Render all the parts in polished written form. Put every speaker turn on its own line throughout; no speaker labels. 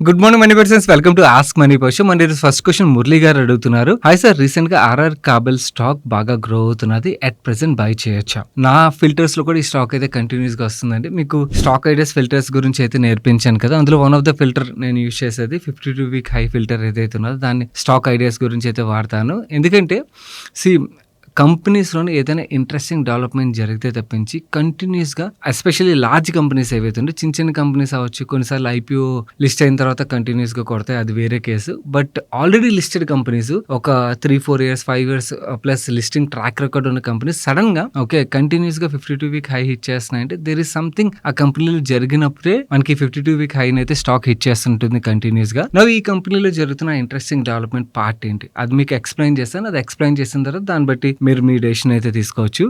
Good morning money persons, welcome to ask money question. మన first question Murali గారు అడుగుతున్నారు. Hi sir, recent గా RR Kabel stock బాగా grow అవుతున్నది, అట్ ప్రెసెంట్ బై చేయొచ్చా? నా ఫిల్టర్స్ లో కూడా ఈ స్టాక్ అయితే కంటిన్యూస్ గా వస్తుందండి. మీకు స్టాక్ ఐడియాస్ ఫిల్టర్స్ గురించి అయితే నేర్పించాను కదా, అందులో వన్ ఆఫ్ ద ఫిల్టర్ నేను యూజ్ చేసేది 52 వీక్ హై ఫిల్టర్ ఏదైతే ఉన్నదో దాన్ని స్టాక్ ఐడియాస్ గురించి అయితే వాడతాను. ఎందుకంటే కంపెనీస్లోనే ఏదైనా ఇంట్రెస్టింగ్ డెవలప్మెంట్ జరిగితే తప్పించి కంటిన్యూస్గా, ఎస్పెషల్లీ లార్జ్ కంపెనీస్ ఏవైతే ఉంటే, చిన్న చిన్న కంపెనీస్ అవ్వచ్చు, కొన్నిసార్లు ఐపీఓ లిస్ట్ అయిన తర్వాత కంటిన్యూస్గా కొడతాయి, అది వేరే case. But already listed companies, ఒక 3-4 years 5 years plus listing track record ఉన్న కంపెనీస్ సడన్గా కంటిన్యూస్గా 52 వీక్ హై హిట్ చేస్తున్నాయంటే దేర్ ఇస్ సంథింగ్ ఆ కంపెనీలో జరిగినప్పుడే మనకి 52 వీక్ హై అయితే స్టాక్ హిట్ చేస్తుంటుంది కంటిన్యూస్గా. ఈ కంపెనీలో జరుగుతున్న ఇంట్రెస్టింగ్ డెవలప్మెంట్ పార్ట్ ఏంటి అది మీకు ఎక్స్ప్లెయిన్ చేస్తాను. అది ఎక్స్ప్లెయిన్ చేసిన తర్వాత దాన్ని బట్టి మీరు మీ డెసిషన్ అయితే తీసుకోవచ్చు.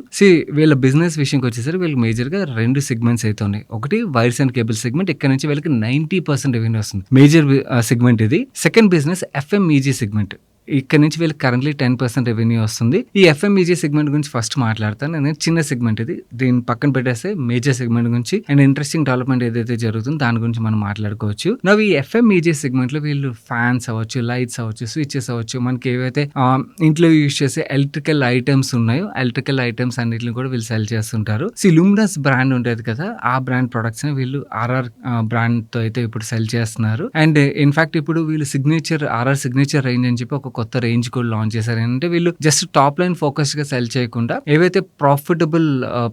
వీళ్ళ బిజినెస్ విషయంకి వచ్చేసరికి వీళ్ళకి మేజర్ గా 2 సెగ్మెంట్స్ అయితే ఉన్నాయి. ఒకటి వైర్స్ అండ్ కేబుల్ సెగ్మెంట్, ఇక్కడ నుంచి వీళ్ళకి 90% రెవెన్యూ వస్తుంది, మేజర్ సెగ్మెంట్ ఇది. సెకండ్ బిజినెస్ FMEG సెగ్మెంట్, ఇక్కడ నుంచి వీళ్ళకి కరెంట్లీ 10% రెవెన్యూ వస్తుంది. ఈ FMEG సెగ్మెంట్ గురించి ఫస్ట్ మాట్లాడతాను. నేను చిన్న సెగ్మెంట్ ఇది, దీన్ని పక్కన పెట్టేస్తే మేజర్ సెగ్మెంట్ గురించి అండ్ ఇంట్రెస్టింగ్ డెవలప్మెంట్ ఏదైతే జరుగుతుందో దాని గురించి మనం మాట్లాడుకోవచ్చు. ఈ FMEG సెగ్మెంట్ లో వీళ్ళు ఫ్యాన్స్ అవ్వచ్చు, లైట్స్ అవ్వచ్చు, స్విచెస్ అవ్వచ్చు, మనకి ఏవైతే ఇంట్లో యూజ్ చేసే ఎలక్ట్రికల్ ఐటమ్స్ ఉన్నాయో ఎలక్ట్రికల్ ఐటమ్స్ అన్నిటిని కూడా వీళ్ళు సెల్ చేస్తుంటారు. లూమినస్ బ్రాండ్ ఉంటుంది కదా, ఆ బ్రాండ్ ప్రొడక్ట్స్ ని వీళ్ళు RR బ్రాండ్ తో అయితే ఇప్పుడు సెల్ చేస్తున్నారు. అండ్ ఇన్ఫాక్ట్ ఇప్పుడు వీళ్ళు RR సిగ్నేచర్ రేంజ్ అని చెప్పి ఒక కొత్త రేంజ్ కూడా లాంచ్ చేశారు. అంటే వీళ్ళు జస్ట్ టాప్ లైన్ ఫోకస్ గా సెల్ చేయకుండా ఏవైతే ప్రాఫిటబుల్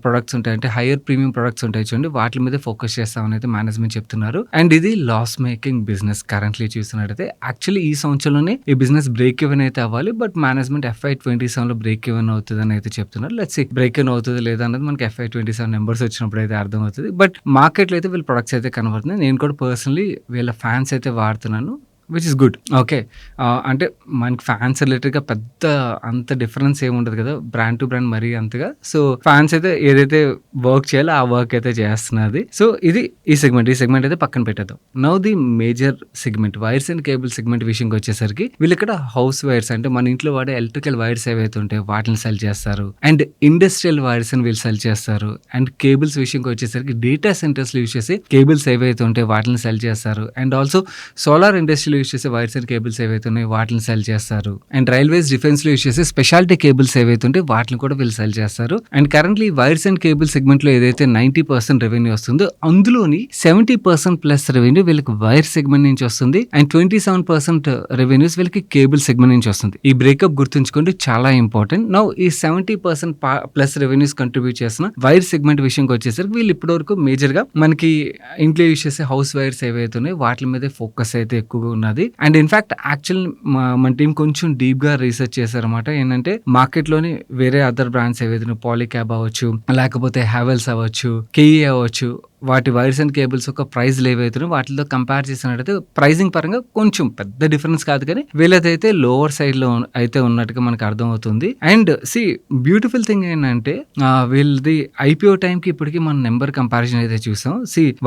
ప్రొడక్ట్స్ ఉంటాయి, అంటే హైయర్ ప్రీమియం ప్రొడక్ట్స్ ఉంటాయి చూడండి, వాటి మీద ఫోకస్ చేస్తామని అయితే మేనేజ్మెంట్ చెప్తున్నారు. అండ్ ఇది లాస్ మేకింగ్ బిజినెస్ కరెంట్లీ చూస్తున్నట్టయితే. యాక్చువల్లీ ఈ సంవత్సరంలోనే ఈ బిజినెస్ బ్రేక్ ఈవెన్ అయితే అవ్వాలి, బట్ మేనేజ్మెంట్ FY27 లో బ్రేక్ ఈవెన్ అవుతుంది అని అయితే చెప్తున్నారు. లెట్స్ సీ బ్రేక్ ఈవెన్ అవుతుంది లేదా అన్నది మనకి FY27 నెంబర్స్ వచ్చినప్పుడు అయితే అర్థం అవుతుంది. బట్ మార్కెట్లో అయితే వీళ్ళ ప్రొడక్ట్స్ అయితే కనబడుతుంది. నేను కూడా పర్సనలీ వీళ్ళ ఫ్యాన్స్ అయితే వాడుతున్నాను, విచ్ ఇస్ గుడ్. అంటే మనకి ఫ్యాన్స్ రిలేటెడ్గా పెద్ద అంత డిఫరెన్స్ ఏమి ఉండదు కదా, బ్రాండ్ టు బ్రాండ్ మరీ అంతగా. ఫ్యాన్స్ అయితే ఏదైతే వర్క్ చేయాలో ఆ వర్క్ అయితే చేస్తున్నది. ఇది ఈ సెగ్మెంట్ అయితే పక్కన పెట్టేద్దాం. The major segment wires and cable segment విషయంకి వచ్చేసరికి వీళ్ళు ఇక్కడ హౌస్ వైర్స్, అంటే మన ఇంట్లో వాడే ఎలక్ట్రికల్ వైర్స్ ఏవైతే ఉంటాయో వాటిని సెల్ చేస్తారు. అండ్ ఇండస్ట్రియల్ వైర్స్ అని వీళ్ళు సెల్ చేస్తారు. అండ్ కేబుల్స్ విషయంకి వచ్చేసరికి డేటా సెంటర్స్ యూజ్ చేసి కేబుల్స్ ఏవైతే ఉంటాయో వాటిని సెల్ చేస్తారు. అండ్ ఆల్సో సోలార్ ఇండస్ట్రీలో యూజ్ చేసే వైర్స్ అండ్ కేబుల్స్ ఏవైతే ఉన్నాయో వాటిని సెల్ చేస్తారు. అండ్ రైల్వేస్ డిఫెన్స్ లో యూజ్ చేసే స్పెషాలిటీ కేబుల్స్ ఏవైతే ఉంటే వాటిని కూడా వీళ్ళు సెల్ చేస్తారు. And currently wires and cable segment లో ఏదైతే 90% రెవెన్యూ వస్తుందో అందులోని 70% ప్లస్ రెవెన్యూ వీళ్ళకి వైర్ సెగ్మెంట్ నుంచి వస్తుంది. అండ్ 27% రెవెన్యూస్ వీళ్ళకి కేబుల్ సెగ్మెంట్ నుంచి వస్తుంది. ఈ బ్రేకప్ గుర్తుంచుకోండి, చాలా ఇంపార్టెంట్. ఈ 70% ప్లస్ రెవెన్యూస్ కంట్రిబ్యూట్ చేసిన వైర్ సెగ్మెంట్ విషయంకి వచ్చేసరికి వీళ్ళు ఇప్పటి వరకు మేజర్ గా మనకి ఇంట్లో యూజ్ చేసే హౌస్ వైర్స్ ఏవైతే ఉన్నాయో వాటి మీద ఫోకస్ అయితే ఎక్కువగా ఉన్నది. అండ్ ఇన్ఫాక్ట్ యాక్చువల్ మన టీం కొంచెం డీప్ గా రీసెర్చ్ చేశారన్నమాట. ఏంటంటే మార్కెట్ లోని వేరే అదర్ బ్రాండ్స్ ఏవైతే పాలిక్యాబ్ అవ్వచ్చు, లేకపోతే హ్యావెల్స్ అవ్వచ్చు, KE అవ్వచ్చు, వాటి వైర్స్ అండ్ కేబుల్స్ ఒక ప్రైజ్లు ఏవైతే వాటితో కంపేర్ చేసినట్టయితే ప్రైజింగ్ పరంగా కొంచెం పెద్ద డిఫరెన్స్ కాదు, కానీ వీళ్ళదైతే లోవర్ సైడ్ లో అయితే ఉన్నట్టుగా మనకు అర్థం అవుతుంది. అండ్ బ్యూటిఫుల్ థింగ్ ఏంటంటే వీళ్ళది IPO టైంకి ఇప్పటికి మన నెంబర్ కంపారిజన్ అయితే చూసాం.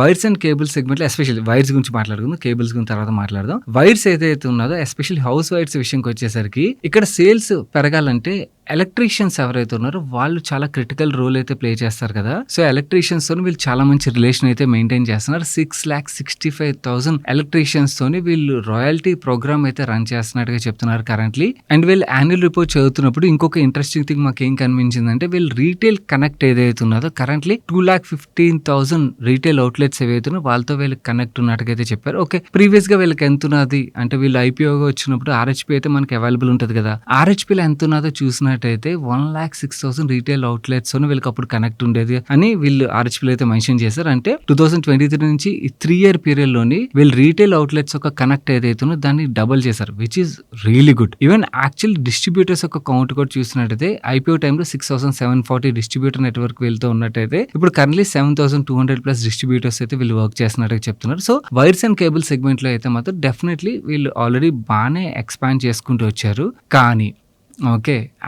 వైర్స్ అండ్ కేబుల్ సెగ్మెంట్ లో ఎస్పెషల్లీ వైర్స్ గురించి మాట్లాడుకుందాం, కేబుల్స్ గురించి తర్వాత మాట్లాడదాం. వైర్స్ ఏదైతే ఉన్నదో ఎస్పెషల్లీ హౌస్ వైర్స్ విషయంకి వచ్చేసరికి ఇక్కడ సేల్స్ పెరగాలంటే ఎలక్ట్రీషియన్స్ ఎవరైతే ఉన్నారో వాళ్ళు చాలా క్రిటికల్ రోల్ అయితే ప్లే చేస్తారు కదా. ఎలక్ట్రీషియన్స్ తోని వీళ్ళు చాలా మంచి రిలేషన్ అయితే మెయింటైన్ చేస్తున్నారు. 6,65,000 ఎలక్ట్రీషియన్స్ తోని వీళ్ళు రాయల్టీ ప్రోగ్రామ్ అయితే రన్ చేస్తున్నట్టుగా చెప్తున్నారు కరెంట్లీ. అండ్ వీళ్ళు యాన్యువల్ రిపోర్ట్ చదువుతున్నప్పుడు ఇంకొక ఇంట్రెస్టింగ్ థింగ్ మాకు ఏం కనిపించిందంటే, వీళ్ళు రీటైల్ కనెక్ట్ ఏదైతే ఉన్నదో కరెంట్లీ 2,15,000 రీటైల్ అవుట్లెట్స్ ఏవైతే వాళ్ళతో వీళ్ళకి కనెక్ట్ ఉన్నట్టుగా అయితే చెప్పారు. ప్రీవియస్ గా వీళ్ళకి ఎంత ఉన్నది అంటే, వీళ్ళు IPOగా వచ్చినప్పుడు RHP అయితే మనకి అవైలబుల్ ఉంటుంది కదా, RHPలో ఎంత ఉన్నదో చూసిన అయితే 1,06,000 రీటైల్ అవుట్లెట్స్ వీళ్ళకి అప్పుడు కనెక్ట్ ఉండేది అని వీళ్ళు RHPలో అయితే మెన్షన్ చేశారు. అంటే 2023 నుంచి ఈ 3 year పీరియడ్ లోని వీళ్ళు రీటైల్ అవుట్లెట్స్ ఒక కనెక్ట్ ఏదైతే దాన్ని డబుల్ చేశారు, which is really good. Even actual distributors ఒక కౌంట్ కూడా చూసినట్టయితే IPO టైంలో 6,740 డిస్ట్రిబ్యూటర్ నెట్వర్క్ వీళ్ళతో ఉన్నట్టయితే ఇప్పుడు కరెంట్లీ 7,200 ప్లస్ డిస్ట్రిబ్యూటర్స్ అయితే వీళ్ళు వర్క్ చేస్తున్నట్టుగా చెప్తున్నారు. వైర్స్ అండ్ కేబుల్ సెగ్మెంట్ లో అయితే మాత్రం డెఫినెట్లీ వీళ్ళు ఆల్రెడీ బాగానే ఎక్స్పాండ్ చేసుకుంటూ వచ్చారు. కానీ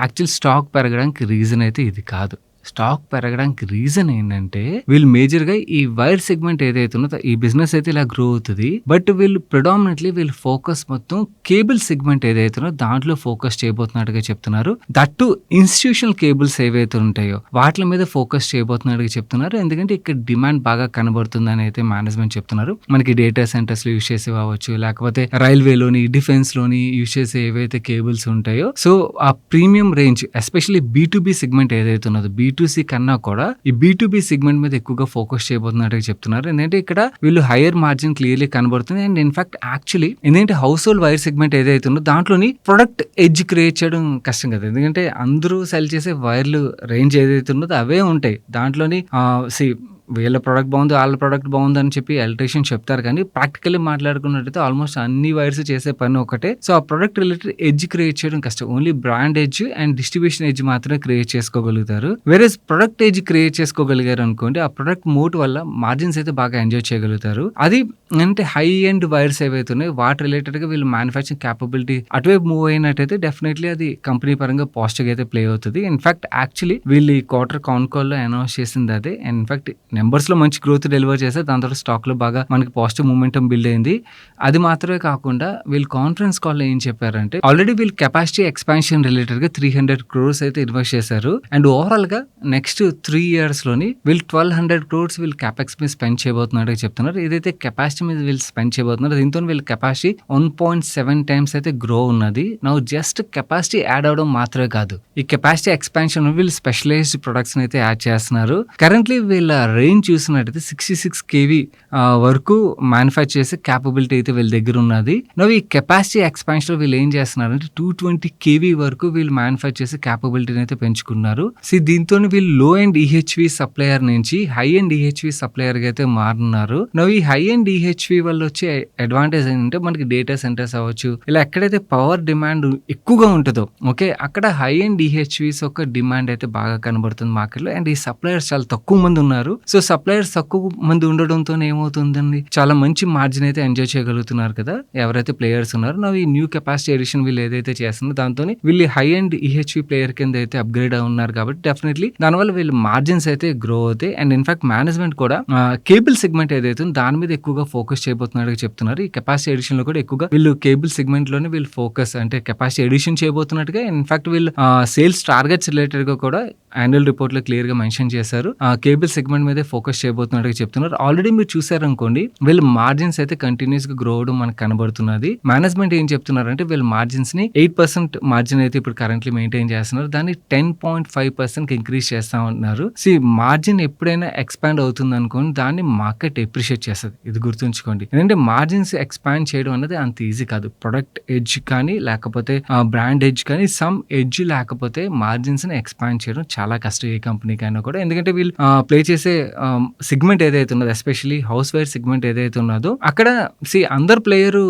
యాక్చువల్ స్టాక్ పెరగడానికి రీజన్ అయితే ఇది కాదు. స్టాక్ పెరగడానికి రీజన్ ఏంటంటే వీళ్ళు మేజర్‌గా ఈ వైర్ సెగ్మెంట్ ఏదైతే ఉన్నదో ఈ బిజినెస్ అయితే ఇలా గ్రో అవుతది. బట్ వీళ్ళు ప్రెడామినెంట్‌లీ వీళ్ళు ఫోకస్ మొత్తం కేబుల్ సెగ్మెంట్ ఏదైతే ఉన్నదో దాంట్లో ఫోకస్ చేయబోతున్నట్టుగా చెప్తున్నారు. దట్ టు ఇన్‌స్టిట్యూషనల్ కేబుల్స్ ఏవైతే ఉంటాయో వాటిల మీద ఫోకస్ చేయబోతున్నట్టుగా చెప్తున్నారు. ఎందుకంటే ఇక్కడ డిమాండ్ బాగా కనబడుతుందని అయితే మేనేజ్మెంట్ చెప్తున్నారు. మనకి డేటా సెంటర్స్‌లో యూజ్ చేసేవి అవ్వచ్చు, లేకపోతే రైల్వేలోని, డిఫెన్స్‌లోని యూజ్ చేసే ఏవైతే కేబుల్స్ ఉంటాయో సో ఆ ప్రీమియం రేంజ్ ఎస్పెషల్లీ బీ2బీ సెగ్మెంట్ ఏదైతే ఉన్నదో బీ2సీ కన్నా కూడా ఈ బీ2బీ సెగ్మెంట్ మీద ఎక్కువగా ఫోకస్ చేయబోతున్నట్టుగా చెప్తున్నారు. ఎందుకంటే ఇక్కడ వీళ్ళు హైయర్ మార్జిన్ క్లియర్లీ కనబడుతుంది. అండ్ ఇన్ఫాక్ట్ యాక్చువల్లీ ఏంటంటే హౌస్ హోల్డ్ వైర్ సెగ్మెంట్ ఏదైతే ఉందో దాంట్లోని ప్రొడక్ట్ ఎడ్జ్ క్రియేట్ చేయడం కష్టం కదా. ఎందుకంటే అందరూ సెల్ చేసే వైర్లు రేంజ్ ఏదైతే ఉన్నదో అవే ఉంటాయి. దాంట్లోని వీళ్ళ ప్రోడక్ట్ బాగుంది, వాళ్ళ ప్రోడక్ట్ బాగుంది అని చెప్పి ఎలక్ట్రీషియన్ చెప్తారు. కానీ ప్రాక్టికల్లీ మాట్లాడుకున్నట్టయితే ఆల్మోస్ట్ అన్ని వైర్స్ చేసే పని ఒకటే. సో ఆ ప్రొడక్ట్ రిలేటెడ్ ఎడ్జ్ క్రియేట్ చేయడం కష్టం. Only brand edge and distribution edge మాత్రమే క్రియేట్ చేసుకోగలుగుతారు. వేరే ప్రొడక్ట్ ఎడ్జ్ క్రియేట్ చేసుకోగలిగారు అనుకోండి, ఆ ప్రొడక్ట్ మోట్ వల్ల మార్జిన్స్ అయితే బాగా ఎంజాయ్ చేయగలుగుతారు. అది అంటే హై ఎండ్ వైర్స్ ఏవైతే ఉన్నాయో వాటి రిలేటెడ్ గా వీళ్ళు మ్యానుఫ్యాక్చరింగ్ క్యాపబిలిటీ అటువైపు మూవ్ అయినట్టయితే డెఫినెట్లీ అది కంపెనీ పరంగా పాజిటివ్ అయితే ప్లే అవుతుంది. ఇన్ఫాక్ట్ యాక్చువల్లీ వీళ్ళు ఈ క్వార్టర్ కాన్ కాల్ లో అనౌన్స్ చేసింది అదే. అండ్ ఇన్ఫాక్ట్ నెంబర్స్ లో మంచి గ్రోత్ డెలివర్ చేశారు. దాని తర్వాత స్టాక్ లో బాగా మనకి పాజిటివ్ మూమెంటం బిల్డ్ అయింది. అది మాత్రమే కాకుండా వీళ్ళు కాన్ఫరెన్స్ కాల్ లో ఏం చెప్పారంటే ఆల్రెడీ వీళ్ళు కెపాసిటీ ఎక్స్పాన్షన్ రిలేటెడ్ గా 300 crores అయితే ఇన్వెస్ట్ చేశారు. అండ్ ఓవరాల్ గా నెక్స్ట్ 3 years లోని వీళ్ళు 1200 crores వీళ్ళు క్యాపెక్స్ మీద స్పెండ్ చేయబోతున్నట్టు చెప్తున్నారు. ఏదైతే కెపాసిటీ మీద వీళ్ళు స్పెండ్ చేయబోతున్నారు దీంతో వీళ్ళ కెపాసిటీ 1.7 times అయితే గ్రో ఉన్నది. నౌ జస్ట్ కెపాసిటీ యాడ్ అవడం మాత్రమే కాదు, ఈ కెపాసిటీ ఎక్స్పాన్షన్ వీళ్ళు స్పెషలైజ్డ్ ప్రొడక్ట్స్ అయితే యాడ్ చేస్తున్నారు. కరెంట్లీ వీళ్ళ రేంజ్ చూసినట్టయితే 66 kV వరకు మ్యానుఫ్యాక్చర్ చేసే క్యాపబిలిటీ అయితే వీళ్ళ దగ్గర ఉన్నది. నో ఈ కెపాసిటీ ఎక్స్పాన్షన్ వీళ్ళు ఏం చేస్తున్నారంటే 220 kV వరకు వీళ్ళు మ్యానుఫ్యాక్చర్ చేసే క్యాపబిలిటీని అయితే పెంచుకున్నారు. దీంతో వీళ్ళు లో అండ్ ఈహెచ్వి సప్లయర్ నుంచి హై అండ్ ఈహెచ్వి సప్లయర్ గా అయితే మారున్నారు. నో ఈ హై అండ్ ఈహెచ్వి వల్ల వచ్చే అడ్వాంటేజ్ ఏంటంటే మనకి డేటా సెంటర్స్ అవ్వచ్చు, ఇలా ఎక్కడైతే పవర్ డిమాండ్ ఎక్కువగా ఉంటుందో ఓకే అక్కడ హై అండ్ ఈహెచ్విస్ ఒక డిమాండ్ అయితే బాగా కనబడుతుంది మార్కెట్ లో. అండ్ ఈ సప్లయర్స్ చాలా తక్కువ మంది ఉన్నారు. సో సప్లయర్స్ తక్కువ మంది ఉండడంతో ఏమవుతుందండి చాలా మంచి మార్జిన్ అయితే ఎంజాయ్ చేయగలుగుతున్నారు కదా ఎవరైతే ప్లేయర్స్ ఉన్నారో. నా ఈ న్యూ కెపాసిటీ ఎడిషన్ వీళ్ళు ఏదైతే చేస్తున్నారో దాంతో వీళ్ళు హై అండ్ ఈహెచ్వి ప్లేయర్ కింద అయితే అప్గ్రేడ్ ఉన్నారు కాబట్టి డెఫినెట్లీ దానివల్ల వీళ్ళు మార్జిన్స్ అయితే గ్రో అవుతాయి. అండ్ ఇన్ఫాక్ట్ మేనేజ్మెంట్ కూడా కేబుల్ సెగ్మెంట్ ఏదైతే దాని మీద ఎక్కువగా ఫోకస్ చేయబోతున్నట్టు చెప్తున్నారు. ఈ కెపాసిటీ ఎడిషన్ లో కూడా ఎక్కువగా వీళ్ళు కేబుల్ సెగ్మెంట్ లోనే వీళ్ళు ఫోకస్ అంటే కెపాసిటీ ఎడిషన్ చేయబోతున్నట్టుగా ఇన్ఫాక్ట్ వీళ్ళు సేల్స్ టార్గెట్స్ రిలేటెడ్ గా కూడా యాన్యువల్ రిపోర్ట్ లో క్లియర్ గా మెన్షన్ చేశారు. కేబుల్ సెగ్మెంట్ మీదే ఫోకస్ చేయబోతున్నట్టుగా చెప్తున్నారు. ఆల్రెడీ మీరు చూసారనుకోండి వీళ్ళు మార్జిన్స్ అయితే కంటిన్యూస్ గా గ్రో అవడం మనకు కనబడుతున్నది. మేనేజ్మెంట్ ఏం చెప్తున్నారంటే వీళ్ళు మార్జిన్స్ ని 8% మార్జిన్ అయితే ఇప్పుడు కరెంట్లీ మెయింటైన్ చేస్తున్నారు. దాన్ని 10.5% ఇంక్రీజ్ చేస్తా ఉన్నారు. మార్జిన్ ఎప్పుడైనా ఎక్స్పాండ్ అవుతుంది అనుకోండి దాన్ని మార్కెట్ ఎప్రిషియేట్ చేస్తుంది. ఇది గుర్తుంచుకోండి. ఎందుకంటే మార్జిన్స్ ఎక్స్పాండ్ చేయడం అనేది అంత ఈజీ కాదు. ప్రొడక్ట్ ఎడ్జ్ కానీ లేకపోతే బ్రాండ్ ఎడ్జ్ కానీ సమ్ ఎడ్జ్ లేకపోతే మార్జిన్స్ ని ఎక్స్పాండ్ చేయడం చాలా కష్టం ఏ కంపెనీకైనా కూడా. ఎందుకంటే వీళ్ళు ప్లే చేసే సెగ్మెంట్ ఏదైతే ఉన్నదో ఎస్పెషల్లీ హౌస్ వైర్ సెగ్మెంట్ ఏదైతే ఉన్నదో అక్కడ అందరు ప్లేయరు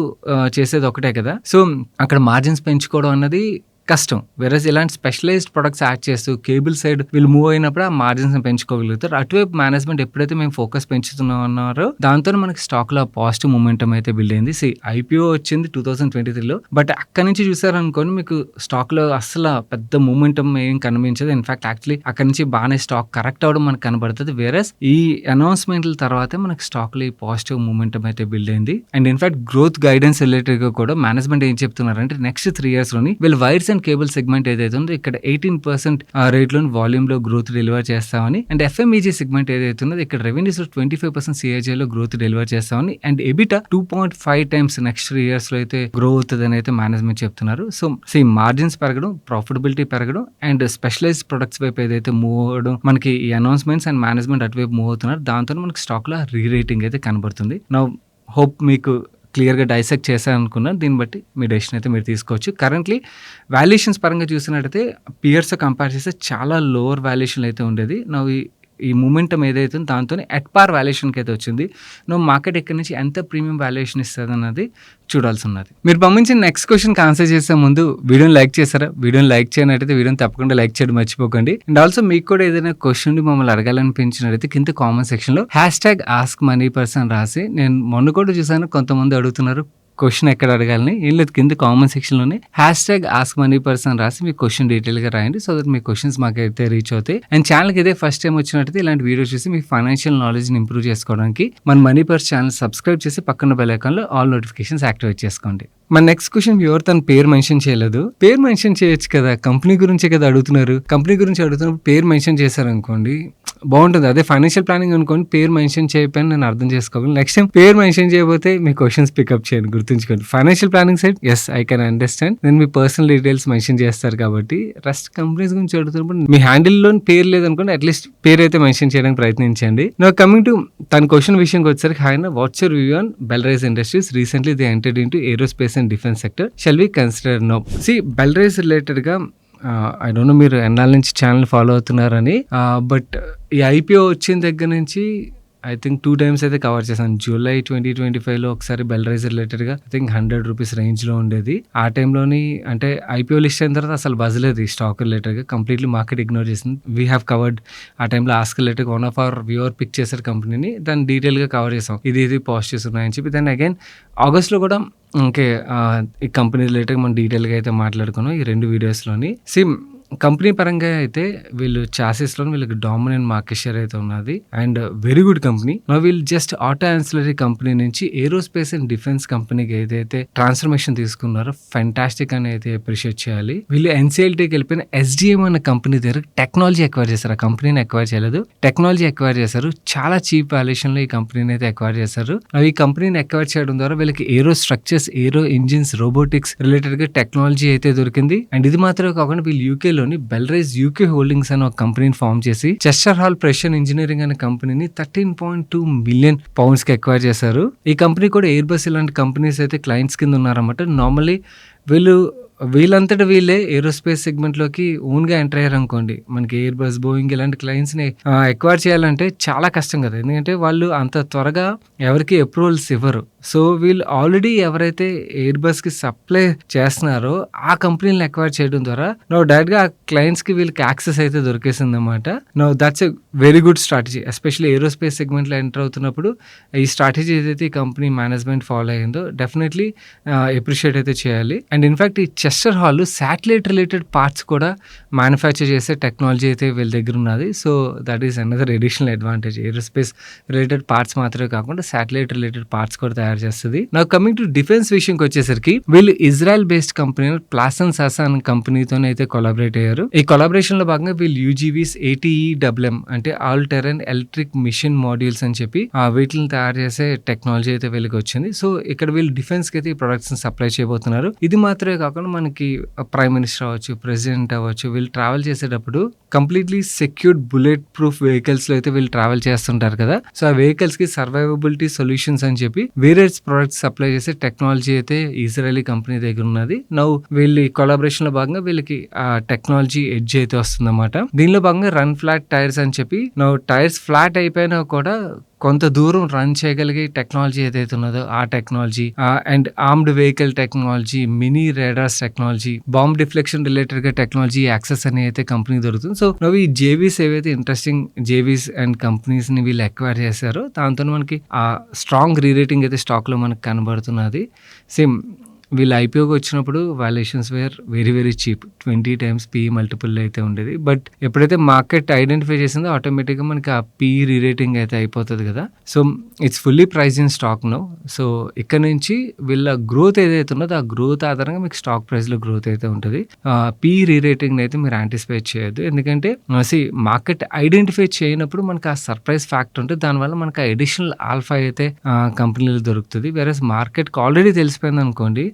చేసేది ఒకటే కదా. సో అక్కడ మార్జిన్స్ పెంచుకోవడం అన్నది కష్టం. వెరస్ ఇలాంటి స్పెషలైజ్డ్ ప్రొడక్ట్స్ యాడ్ చేస్తూ కేబుల్ సైడ్ వీళ్ళు మూవ్ అయినప్పుడు ఆ మార్జిన్స్ పెంచుకోగలుగుతారు. అటువైపు మేనేజ్మెంట్ ఎప్పుడైతే మేము ఫోకస్ పెంచుతున్నారో దాంతో మనకి స్టాక్ లో పాజిటివ్ మూమెంటం అయితే బిల్డ్ అయింది. ఐపీఓ వచ్చింది 2023లో బట్ అక్కడి నుంచి చూసారనుకోండి మీకు స్టాక్ లో అసలు పెద్ద మూమెంటం ఏం కనిపించదు. ఇన్ఫాక్ట్ యాక్చువల్లీ అక్కడి నుంచి బాగానే స్టాక్ కరెక్ట్ అవడం మనకు కనబడుతుంది. వేరస్ ఈ అనౌన్స్మెంట్ల తర్వాతే మనకి స్టాక్ లో ఈ పాజిటివ్ మూమెంటం అయితే బిల్డ్ అయింది. And in fact growth guidance related గా కూడా మేనేజ్మెంట్ ఏం చెప్తున్నారంటే నెక్స్ట్ 3 years లోని వీళ్ళు వైర్స్ కేబుల్ సెగ్మెంట్ ఏదైతే ఉందో ఇక్కడ 18% రేట్ లో వాల్యూమ్ లో గ్రోత్ డెలివర్ చేస్తామని. అండ్ ఎఫ్ఎంఈజీ సెగ్మెంట్ ఏదైతే ఉందో ఇక్కడ రెవెన్యూస్ 25% సిఐజే లో గ్రోత్ డెలివర్ చేస్తామని. And EBITDA 2.5 times next 3 years లో అయితే గ్రో అవుతుందని అయితే మేనేజ్మెంట్ చెప్తున్నారు. సో మార్జిన్స్ పెరగడం, ప్రాఫిటబిలిటీ పెరగడం అండ్ స్పెషలైజ్డ్ ప్రొడక్ట్స్ వైపు ఏదైతే మూవ్ అవ్వడం మనకి ఈ అనౌన్స్మెంట్స్ అండ్ మేనేజ్మెంట్ అటువైపు మూవ్ అవుతున్నారు. దాంతో మనకి స్టాక్ లో రీరేటింగ్ అయితే కనబడుతుంది. నా హోప్ మీకు క్లియర్గా డైసెక్ట్ చేశారనుకున్నాను. దీన్ని బట్టి మీ డెసిషన్ అయితే మీరు తీసుకోవచ్చు. కరెంట్లీ వాల్యుయేషన్స్ పరంగా చూసినట్టయితే పియర్స్ కంపేర్ చేస్తే చాలా లోవర్ వాల్యుయేషన్ అయితే ఉండేది. నా ఈ మూమెంటం ఏదైతే దాంతో అట్ పార్ వాల్యుయేషన్కి అయితే వచ్చింది. నువ్వు మార్కెట్ ఎక్కడి నుంచి ఎంత ప్రీమియం వాల్యుయేషన్ ఇస్తుంది అన్నది చూడాల్సి ఉన్నది. మీరు పంపించిన నెక్స్ట్ క్వశ్చన్కి ఆన్సర్ చేసే ముందు వీడియోని లైక్ చేశారా? వీడియోని లైక్ చేయనట్టయితే వీడియోని తప్పకుండా లైక్ చేయడం మర్చిపోకండి. అండ్ ఆల్సో మీకు కూడా ఏదైనా క్వశ్చన్ మమ్మల్ని అడగాలనిపించినట్టయితే కింద కామెంట్ సెక్షన్లో #AskMoneyPerson రాసి, నేను మొన్న కూడా చూసాను కొంతమంది అడుగుతున్నారు క్వశ్చన్ ఎక్కడ అడగాలని ఏం లేదు, కింద కామెంట్ సెక్షన్లోనే #AskMoneyPerson రాసి మీ క్వశ్చన్ డీటెయిల్గా రాయండి. సో దట్ మీ క్వశ్చన్స్ మాకైతే రీచ్ అవుతాయి. అండ్ ఛానల్కి ఇదే ఫస్ట్ టైం వచ్చినట్టయితే ఇలాంటి వీడియో చూసి మీ ఫైనాన్షియల్ నాలెడ్జ్ని ఇంప్రూవ్ చేసుకోవడానికి మన మనీ పర్స్ ఛానల్ సబ్స్క్రైబ్ చేసి పక్కన బెల్ ఐకాన్లో ఆల్ నోటిఫికేషన్స్ యాక్టివేట్ చేసుకోండి. మన నెక్స్ట్ క్వశ్చన్ ఎవరు తన పేరు మెన్షన్ చేయలేదు. పేరు మెన్షన్ చేయొచ్చు కదా, కంపెనీ గురించే కదా అడుగుతున్నారు. కంపెనీ గురించి అడుగుతున్నప్పుడు పేరు మెన్షన్ చేశారనుకోండి బాగుంటుంది. అదే ఫైనాన్షియల్ ప్లానింగ్ అనుకోండి, పేరు మెన్షన్ చేయకపోయినా నేను అర్థం చేసుకోవాలి. నెక్స్ట్ టైం పేరు మెన్షన్ చేయకపోతే మీ క్వశ్చన్స్ పికప్ చేయండి, గుర్తుంచుకోండి. Financial planning side I can understand, నేను మీ పర్సనల్ డీటెయిల్స్ మెన్షన్ చేస్తారు కాబట్టి. రెస్ట్ కంపెనీస్ గురించి అడుగుతున్నప్పుడు మీ హ్యాండిల్లో పేరు లేదనుకోండి, అట్లీస్ట్ పేరు అయితే మెన్షన్ చేయడానికి ప్రయత్నించండి. నా కమింగ్ టు తన క్వశ్చన్ విషయంకి వచ్చేసరికి, హాయ్ నా, what's your view on Belrise industries? Recently they entered into aerospace and defence sector, shall we consider now? Belrise రిలేటెడ్గా ఐ డోంట్ నో మీరు ఎన్నాళ్ళ నుంచి ఛానల్ ఫాలో అవుతున్నారని, బట్ ఈ ఐపీఓ వచ్చిన దగ్గర నుంచి ఐ థింక్ 2 times అయితే కవర్ చేశాను. జూలై 2025లో ఒకసారి బెల్రైజ్ రిలేటెడ్గా ఐ థింక్ ₹100 రేంజ్లో ఉండేది. ఆ టైంలోని అంటే ఐపీఓ లిస్ట్ అయిన తర్వాత అసలు బజలేదు ఈ స్టాక్ రిలేటెడ్గా, కంప్లీట్లీ మార్కెట్ ఇగ్నోర్ చేసింది. వీ హ్యావ్ కవర్డ్ ఆ టైంలో ask related one of our viewer pick చేశారు కంపెనీని, దాన్ని డీటెయిల్గా కవర్ చేసాం. ఇది పాజిటివ్స్ ఉన్నాయని చెప్పి. దాన్ని అగైన్ ఆగస్ట్లో కూడా ఓకే ఈ కంపెనీ రిలేటెడ్ మనం డీటెయిల్గా అయితే మాట్లాడుకున్నాం ఈ 2 వీడియోస్లోని. కంపెనీ పరంగా అయితే వీళ్ళు చాసెస్లో వీళ్ళకి డామినెంట్ మార్కెట్ షేర్ అయితే ఉన్నది అండ్ వెరీ గుడ్ కంపెనీ. వీళ్ళు జస్ట్ ఆటో యాన్సిలరీ కంపెనీ నుంచి ఏరోస్పేస్ అండ్ డిఫెన్స్ కంపెనీకి ఏదైతే ట్రాన్స్ఫర్మేషన్ తీసుకున్నారో ఫెంటాస్టిక్ అని అయితే అప్రిషియేట్ చేయాలి. వీళ్ళు ఎన్సీఎల్టీకి వెళ్ళిపోయిన ఎస్డిఎం అన్న కంపెనీ దగ్గర టెక్నాలజీ ఎక్వైర్ చేశారు. ఆ కంపెనీని ఎక్వైర్ చేయలేదు, టెక్నాలజీ ఎక్వైర్ చేశారు. చాలా చీప్ వాల్యుయేషన్ లో ఈ కంపెనీని అయితే ఎక్వైర్ చేశారు. ఈ కంపెనీని ఎక్వైర్ చేయడం ద్వారా వీళ్ళకి ఏరో స్ట్రక్చర్స్, ఏరో ఇంజిన్స్, రోబోటిక్స్ రిలేటెడ్ గా టెక్నాలజీ అయితే దొరికింది. అండ్ ఇది మాత్రమే కాకుండా వీళ్ళు యూకే లోని బెల్రైజ్ యూకే హోల్డింగ్స్ అనే ఒక కంపెనీని ఫామ్ చేసి చెస్టర్ హాల్ ప్రెషన్ ఇంజనీరింగ్ అనే కంపెనీని £13.2 million కి ఎక్వైర్ చేశారు. ఈ కంపెనీ కూడా ఎయిర్ బస్ ఇలాంటి కంపెనీస్ అయితే క్లయింట్స్ కింద ఉన్నారన్నమాట. నార్మల్లీ వీళ్ళంతటా వీళ్ళే ఏరోస్పేస్ సెగ్మెంట్ లోకి ఓన్ గా ఎంటర్ అయ్యారు అనుకోండి, మనకి ఎయిర్ బస్, బోయింగ్ ఇలాంటి క్లయింట్స్ ని ఎక్వైర్ చేయాలంటే చాలా కష్టం కదా, ఎందుకంటే వాళ్ళు అంత త్వరగా ఎవరికి అప్రూవల్స్ ఇవ్వరు. సో వీళ్ళు ఆల్రెడీ ఎవరైతే ఎయిర్ బస్ కి సప్లై చేస్తున్నారో ఆ కంపెనీలను ఎక్వైర్ చేయడం ద్వారా డైరెక్ట్ గా ఆ క్లయింట్స్ కి వీళ్ళకి యాక్సెస్ అయితే దొరికేసింది అనమాట. That's a very good strategy, especially aerospace segment లో ఎంటర్ అవుతున్నప్పుడు. ఈ స్ట్రాటజీ ఏదైతే ఈ కంపెనీ మేనేజ్మెంట్ ఫాలో అయ్యిందో డెఫినెట్లీ అప్రిషియేట్ అయితే చేయాలి. అండ్ ఇన్ఫాక్ట్ ఈ Chester hall satellite related parts కూడా మ్యానుఫ్యాక్చర్ చేసే టెక్నాలజీ అయితే వీళ్ళ దగ్గర ఉన్నది. So that is another additional advantage. Aerospace related parts మాత్రమే కాకుండా శాటిలైట్ రిలేటెడ్ పార్ట్స్ కూడా తయారు చేస్తుంది. నా కమింగ్ టు డిఫెన్స్ విషయంకి వచ్చేసరికి వీళ్ళు Israel based company Plasan Sasan కంపెనీతో అయితే కొలాబరేట్ అయ్యారు. ఈ కొలాబరేషన్ లో భాగంగా వీళ్ళు యూజీవీస్ ATEWM అంటే all terrain electric mission modules అని చెప్పి వీటిని తయారు చేసే టెక్నాలజీ అయితే వీళ్ళకి వచ్చింది. సో ఇక్కడ వీళ్ళు డిఫెన్స్ కి అయితే ఈ ప్రొడక్ట్స్ సప్లై చేయబోతున్నారు. ఇది మాత్రమే కాకుండా మనకి ప్రైమ్ మినిస్టర్ అవ్వచ్చు, ప్రెసిడెంట్ అవ్వచ్చు, వీళ్ళు ట్రావెల్ చేసేటప్పుడు completely secured bullet proof vehicles లో అయితే వీళ్ళు ట్రావెల్ చేస్తుంటారు కదా. సో ఆ వెహికల్స్ కి సర్వైవబిలిటీ సొల్యూషన్స్ అని చెప్పి వేరే ప్రొడక్ట్స్ సప్లై చేసే టెక్నాలజీ అయితే ఇజ్రాయలీ కంపెనీ దగ్గర ఉన్నది. నౌ వీళ్ళ కొలాబరేషన్ లో భాగంగా వీళ్ళకి ఆ టెక్నాలజీ ఎడ్జ్ అయితే వస్తుందన్నమాట. దీనిలో భాగంగా రన్ ఫ్లాట్ టైర్స్ అని చెప్పి టైర్స్ ఫ్లాట్ అయిపోయినా కూడా కొంత దూరం రన్ చేయగలిగే టెక్నాలజీ ఏదైతే ఉన్నదో ఆ technology, and armed vehicle technology, mini radars technology, bomb deflection related గా టెక్నాలజీ యాక్సెస్ అని అయితే కంపెనీ దొరుకుతుంది. సో నవ్వు ఈ జేవీస్ ఏవైతే ఇంట్రెస్టింగ్ జేవీస్ అండ్ కంపెనీస్ ని వీళ్ళు ఎక్వైర్ చేశారో దాంతో మనకి ఆ స్ట్రాంగ్ రీరేటింగ్ అయితే స్టాక్ లో మనకు కనబడుతున్నది. సేమ్ వీళ్ళు ఐపీఓకి వచ్చినప్పుడు valuations were very very cheap, 20 times PE multiple అయితే ఉండేది. బట్ ఎప్పుడైతే మార్కెట్ ఐడెంటిఫై చేసిందో ఆటోమేటిక్గా మనకి ఆ PE రీరేటింగ్ అయితే అయిపోతుంది కదా. So it's fully price in stock no. So ఇక్కడ నుంచి వీళ్ళ గ్రోత్ ఏదైతే ఉన్నదో ఆ గ్రోత్ ఆధారంగా మీకు స్టాక్ ప్రైస్ లో గ్రోత్ అయితే ఉంటుంది. PE రీరేటింగ్ అయితే మీరు యాంటిసిపేట్ చేయొద్దు, ఎందుకంటే మార్కెట్ ఐడెంటిఫై చేయనప్పుడు మనకి ఆ సర్ప్రైజ్ ఫ్యాక్టర్ ఉంటుంది, దానివల్ల మనకి ఆ అడిషనల్ ఆల్ఫా అయితే కంపెనీలో దొరుకుతుంది. వేరే మార్కెట్కి ఆల్రెడీ తెలిసిపోయింది అనుకోండి,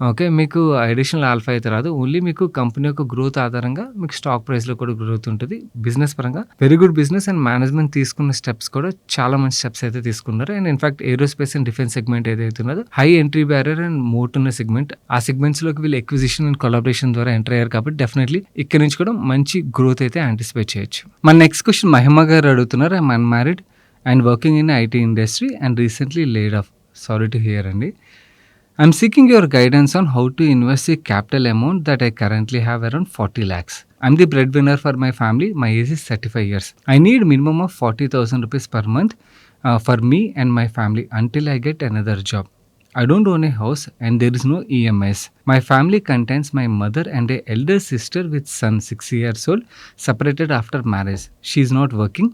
ఓకే, మీకు అడిషనల్ ఆల్ఫా అయితే రాదు. ఓన్లీ మీకు కంపెనీ యొక్క గ్రోత్ ఆధారంగా మీకు స్టాక్ ప్రైస్ లో కూడా గ్రోత్ ఉంటుంది. బిజినెస్ పరంగా very good business and management తీసుకున్న స్టెప్స్ కూడా చాలా మంచి స్టెప్స్ అయితే తీసుకున్నారు. And in fact aerospace and defence segment ఏదైతే ఉన్నదో హై ఎంట్రీ బ్యారియర్ అండ్ మోట్ ఉన్న సెగ్మెంట్, ఆ సెగ్మెంట్స్ లోకి వీళ్ళు ఎక్విజిషన్ అండ్ కొలాబరేషన్ ద్వారా ఎంటర్ అయ్యారు కాబట్టి డెఫినెట్లీ ఇక్కడ నుంచి కూడా మంచి గ్రోత్ అయితే యాంటిసిపేట్ చేయొచ్చు. మన నెక్స్ట్ క్వశ్చన్ మహిమ గారు అడుగుతున్నారు. I'm unmarried and working in IT industry and recently laid of. Sorry to hear అండి. I'm seeking your guidance on how to invest the capital amount that I currently have around 40 lakhs. I'm the breadwinner for my family. My age is 35 years. I need minimum of 40,000 rupees per month for me and my family until I get another job. I don't own a house and there is no EMIs. My family contains my mother and a elder sister with son 6 years old, separated after marriage. She is not working.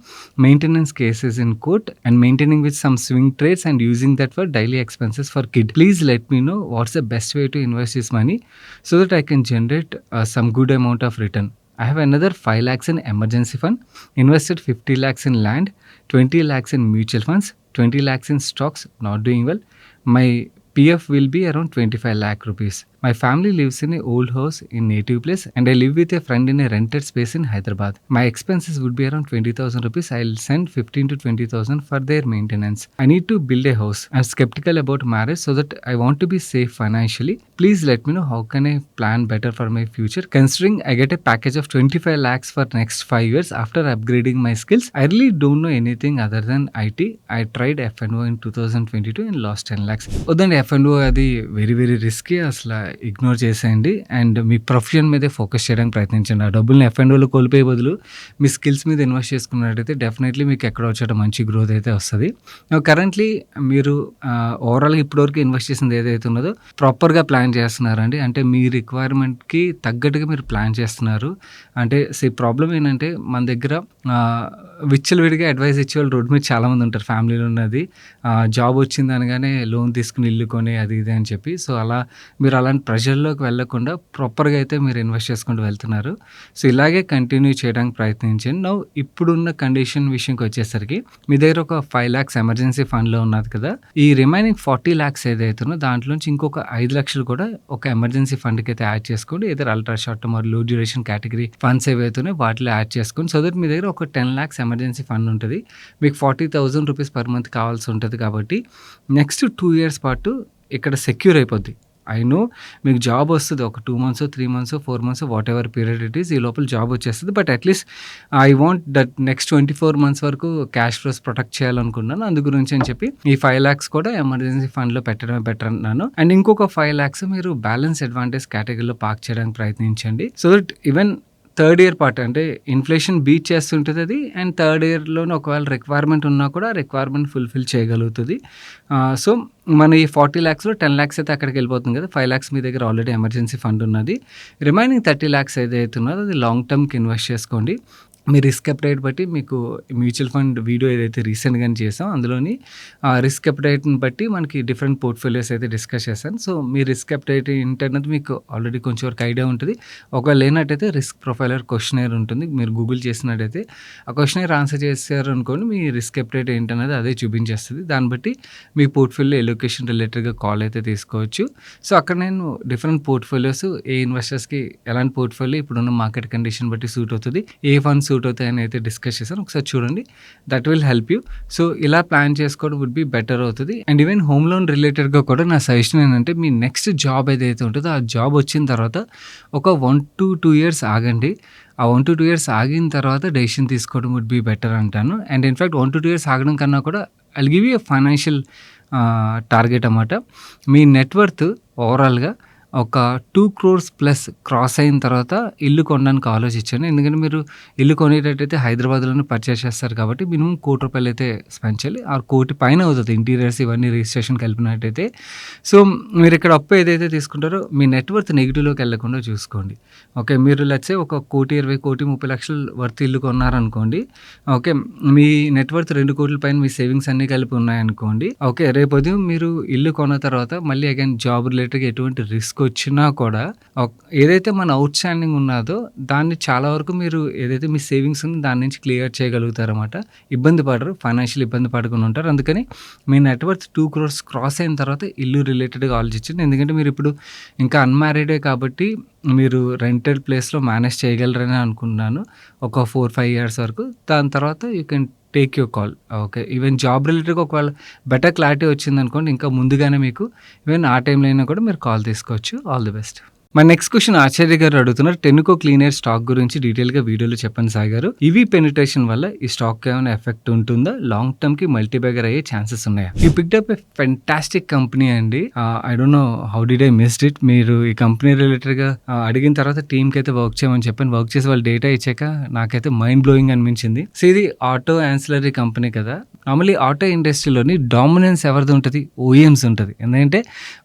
Maintenance cases in court and maintaining with some swing trades and using that for daily expenses for kid. Please let me know what's the best way to invest this money so that I can generate some good amount of return. I have another 5 lakhs in emergency fund, invested 50 lakhs in land, 20 lakhs in mutual funds, 20 lakhs in stocks, not doing well. My PF will be around 25 lakh rupees. My family lives in a old house in native place and I live with a friend in a rented space in Hyderabad. My expenses would be around 20,000 rupees. I'll send 15 to 20,000 for their maintenance. I need to build a house. I'm skeptical about marriage so that I want to be safe financially. Please let me know how can I plan better for my future considering I get a package of 25 lakhs for next 5 years after upgrading my skills. I really don't know anything other than IT. I tried F&O in 2022 and lost 10 lakhs. వద్దండి, F&O అది very very risky, అసలు ignore చేసేయండి and me profession మీదే focus చేయడానికి ప్రయత్నించండి. ఆ డబ్బుల్ని F&Oలో కోల్పోయే బదులు మీ స్కిల్స్ మీద ఇన్వెస్ట్ చేసుకున్నట్టయితే డెఫినెట్లీ మీకు ఎక్కడ వచ్చేట మంచి గ్రోత్ అయితే వస్తుంది. కరెంట్లీ మీరు ఓవరాల్గా ఇప్పటివరకు ఇన్వెస్ట్ చేసింది ఏదైతే ఉన్నదో ప్రాపర్గా ప్లాన్ చేస్తున్నారండి. అంటే మీ రిక్వైర్మెంట్కి తగ్గట్టుగా మీరు ప్లాన్ చేస్తున్నారు. అంటే ప్రాబ్లం ఏంటంటే మన దగ్గర విచ్చలవిడిగా అడ్వైస్ ఇచ్చేవాళ్ళు రోడ్డు మీద చాలామంది ఉంటారు. ఫ్యామిలీలో ఉన్నది జాబ్ వచ్చింది అనగానే లోన్ తీసుకుని ఇల్లు కొని అది ఇది అని చెప్పి, సో అలా మీరు అలాంటి ప్రెషర్లోకి వెళ్ళకుండా ప్రాపర్గా అయితే మీరు ఇన్వెస్ట్ చేసుకుంటూ వెళ్తున్నారు. సో ఇలాగే కంటిన్యూ చేయడానికి ప్రయత్నించండి. నౌ ఇప్పుడున్న కండిషన్ విషయంకి వచ్చేసరికి మీ దగ్గర ఒక 5 lakhs ఎమర్జెన్సీ ఫండ్లో ఉన్నది కదా, ఈ రిమైనింగ్ 40 lakhs ఏదైతుందో దాంట్లోంచి ఇంకొక 5 లక్షలు కూడా ఒక ఎమర్జెన్సీ ఫండ్కి అయితే యాడ్ చేసుకోండి. ఏదైనా అల్ట్రా షార్ట్ టర్మ్ ఆర్ లో డ్యూరేషన్ కేటగిరీ ఫండ్స్ ఏవైతున్నాయో వాటిలో యాడ్ చేసుకోండి. సో దట్ మీ దగ్గర ఒక 10 lakhs ఎమర్జెన్సీ ఫండ్ ఉంటుంది. మీకు 40,000 రూపీస్ పర్ మంత్ కావాల్సి ఉంటుంది కాబట్టి నెక్స్ట్ 2 years పాటు ఇక్కడ సెక్యూర్ అయిపోద్ది. ఐ నో మీకు జాబ్ వస్తుంది, ఒక 2 months 3 months 4 months what ever period it is, ఈ లోపల జాబ్ వచ్చేస్తుంది. But at least I want that next 24 months వరకు క్యాష్ ఫ్లోస్ ప్రొటెక్ట్ చేయాలనుకున్నాను. అందు గురించి అని చెప్పి ఈ 5 lakhs కూడా ఎమర్జెన్సీ ఫండ్లో పెట్టడమే బెటర్ అన్నాను. అండ్ ఇంకొక 5 lakhs మీరు బ్యాలెన్స్ అడ్వాంటేజ్ కేటగిరీలో పార్క్ చేయడానికి ప్రయత్నించండి. So that even third year part అంటే ఇన్ఫ్లేషన్ బీట్ చేస్తుంటుంది అది, అండ్ థర్డ్ ఇయర్లోనే ఒకవేళ రిక్వైర్మెంట్ ఉన్నా కూడా రిక్వైర్మెంట్ ఫుల్ఫిల్ చేయగలుగుతుంది. సో మన ఈ 40 lakhsలో 10 lakhs అయితే అక్కడికి వెళ్ళిపోతుంది కదా. 5 lakhs మీ దగ్గర ఆల్రెడీ ఎమర్జెన్సీ ఫండ్ ఉన్నది. రిమైనింగ్ 30 lakhs ఏదైతే ఉన్నదో అది లాంగ్ టర్మ్కి ఇన్వెస్ట్ చేసుకోండి. మీ రిస్క్ అప్టైట్ బట్టి మీకు మ్యూచువల్ ఫండ్ వీడియో ఏదైతే రీసెంట్గానే చేసాం అందులోని రిస్క్ అప్టైట్ని బట్టి మనకి డిఫరెంట్ పోర్ట్ఫోలియోస్ అయితే డిస్కస్ చేశాను. సో మీ రిస్క్ అప్టైట్ ఏంటన్నది మీకు ఆల్రెడీ కొంచెం వరకు ఐడియా ఉంటుంది. ఒకవేళ లేనట్టయితే రిస్క్ ప్రొఫైలర్ క్వశ్చనర్ ఉంటుంది, మీరు గూగుల్ చేసినట్టయితే ఆ క్వశ్చనర్ ఆన్సర్ చేశారు అనుకోండి, మీ రిస్క్ అప్టైట్ ఏంటన్నది అదే చూపించేస్తుంది. దాన్ని బట్టి మీ పోర్ట్ఫోలియో ఎలొకేషన్ రిలేటెడ్గా కాల్ అయితే తీసుకోవచ్చు. సో అక్కడ నేను డిఫరెంట్ పోర్ట్ఫోలియోస్ ఏ ఇన్వెస్టర్స్కి ఎలాంటి పోర్ట్ఫోలియో ఇప్పుడున్న మార్కెట్ కండిషన్ బట్టి సూట్ అవుతుంది, ఏ ఫండ్ సూట్ అవుతాయని అయితే డిస్కస్ చేశాను. ఒకసారి చూడండి, that will help you. So ఇలా ప్లాన్ చేసుకోవడం వుడ్ బి బెటర్ అవుతుంది. అండ్ ఈవెన్ హోమ్ లోన్ రిలేటెడ్గా కూడా నా సజెషన్ ఏంటంటే మీ నెక్స్ట్ జాబ్ ఏదైతే ఉంటుందో ఆ జాబ్ వచ్చిన తర్వాత ఒక 1 to 2 years ఆగండి. ఆ 1 to 2 years ఆగిన తర్వాత డెసిషన్ తీసుకోవడం వుడ్ బి బెటర్ అంటాను. అండ్ ఇన్ఫ్యాక్ట్ 1 to 2 years ఆగడం కన్నా కూడా I will give you financial target అన్నమాట. మీ నెట్వర్త్ ఓవరాల్గా ఒక 2 crores ప్లస్ క్రాస్ అయిన తర్వాత ఇల్లు కొనడానికి ఆలోచించండి. ఎందుకంటే మీరు ఇల్లు కొనేటట్టయితే హైదరాబాద్లోనే పర్చేస్ చేస్తారు కాబట్టి మినిమం 1 కోటి రూపాయలు అయితే స్పెండ్ చేయాలి. 1 కోటి పైన అవుతుంది ఇంటీరియర్స్ ఇవన్నీ రిజిస్ట్రేషన్ కలిపినట్టయితే. సో మీరు ఇక్కడ అప్పు ఏదైతే తీసుకుంటారో మీ నెట్వర్త్ నెగిటివ్లోకి వెళ్ళకుండా చూసుకోండి. ఓకే, మీరు లెట్సే ఒక 1,20,00,000 1,30,00,000 వర్త్ ఇల్లు కొన్నారనుకోండి. ఓకే, మీ నెట్వర్త్ 2 కోట్ల పైన మీ సేవింగ్స్ అన్నీ కలిపి ఉన్నాయనుకోండి. ఓకే, రేపు ఉదయం మీరు ఇల్లు కొన్న తర్వాత మళ్ళీ అగైన్ జాబ్ రిలేటెడ్గా ఎటువంటి రిస్క్ వచ్చినా కూడా ఏదైతే మన అవుట్ స్టాండింగ్ ఉన్నదో దాన్ని చాలా వరకు మీరు ఏదైతే మీ సేవింగ్స్ ఉందో దాని నుంచి క్లియర్ చేయగలుగుతారన్నమాట. ఇబ్బంది పడరు, ఫైనాన్షియల్ ఇబ్బంది పడకుండా ఉంటారు. అందుకని మీ నెట్వర్త్ 2 crores క్రాస్ అయిన తర్వాత ఇల్లు రిలేటెడ్గా ఆలోచించండి. ఎందుకంటే మీరు ఇప్పుడు ఇంకా అన్మ్యారీడే కాబట్టి మీరు రెంటెడ్ ప్లేస్లో మేనేజ్ చేయగలరని అనుకుంటున్నాను ఒక 4-5 years వరకు. దాని తర్వాత you can take your call. Okay, even job రిలేటెడ్గా ఒకవేళ బెటర్ క్లారిటీ వచ్చిందనుకోండి ఇంకా ముందుగానే మీకు ఈవెన్ ఆ టైంలో అయినా కూడా మీరు కాల్ తీసుకోవచ్చు. All the best. మన నెక్స్ట్ క్వశ్చన్ ఆచార్య గారు అడుగుతున్నారు. టెన్కో క్లీన్ ఎయిర్ స్టాక్ గురించి డీటెయిల్ గా వీడియోలో చెప్పండి సాయి గారు. ఈవీ పెనిట్రేషన్ వల్ల ఈ స్టాక్ ఏమైనా ఎఫెక్ట్ ఉంటుందా? లాంగ్ టర్మ్ కి మల్టీబ్యాగర్ అయ్యే ఛాన్సెస్ ఉన్నాయా? You picked up a fantastic company అండి. I don't know how did I missed it. మీరు ఈ కంపెనీ రిలేటెడ్ గా అడిగిన తర్వాత టీమ్ కి అయితే వర్క్ చేయమని చెప్పాను. వర్క్ చేసి వాళ్ళు డేటా ఇచ్చాక నాకైతే మైండ్ బ్లోయింగ్ అనిపించింది. సో ఇది ఆటో యాన్సిలరీ కంపెనీ కదా. నార్మల్లీ ఆటో ఇండస్ట్రీలోని డామినెన్స్ ఎవరిది ఉంటుంది? ఓఈఎంస్ ఉంటుంది. ఎందుకంటే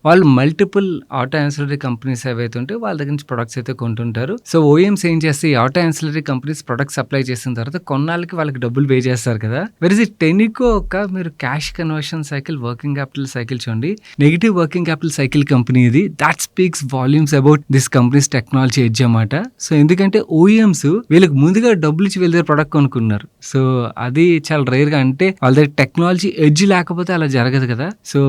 వాళ్ళు మల్టిపుల్ ఆటో యాన్సిలరీ కంపెనీస్ ఏవైతే ఉంటే వాళ్ళ దగ్గర నుంచి ప్రొడక్ట్స్ అయితే కొంటుంటారు. సో ఓఈఎంస్ ఏం చేస్తే ఈ auto ancillary companies products supply చేసిన తర్వాత కొన్నాళ్ళకి వాళ్ళకి డబ్బులు పే చేస్తారు కదా. వెరీస్ ఈ టెన్కో ఒక మీరు cash conversion cycle, working capital cycle చూడండి. Negative working capital cycle company ఇది. That speaks volumes about this company's technology edge అన్నమాట. సో ఎందుకంటే ఓఈఎంస్ వీళ్ళకి ముందుగా డబ్బులు ఇచ్చి వీళ్ళ దగ్గర ప్రొడక్ట్ కొనుక్కున్నారు. సో అది చాలా రేర్ గా, అంటే వాళ్ళ దగ్గర టెక్నాలజీ ఎడ్జ్ లేకపోతే అలా జరగదు కదా. సో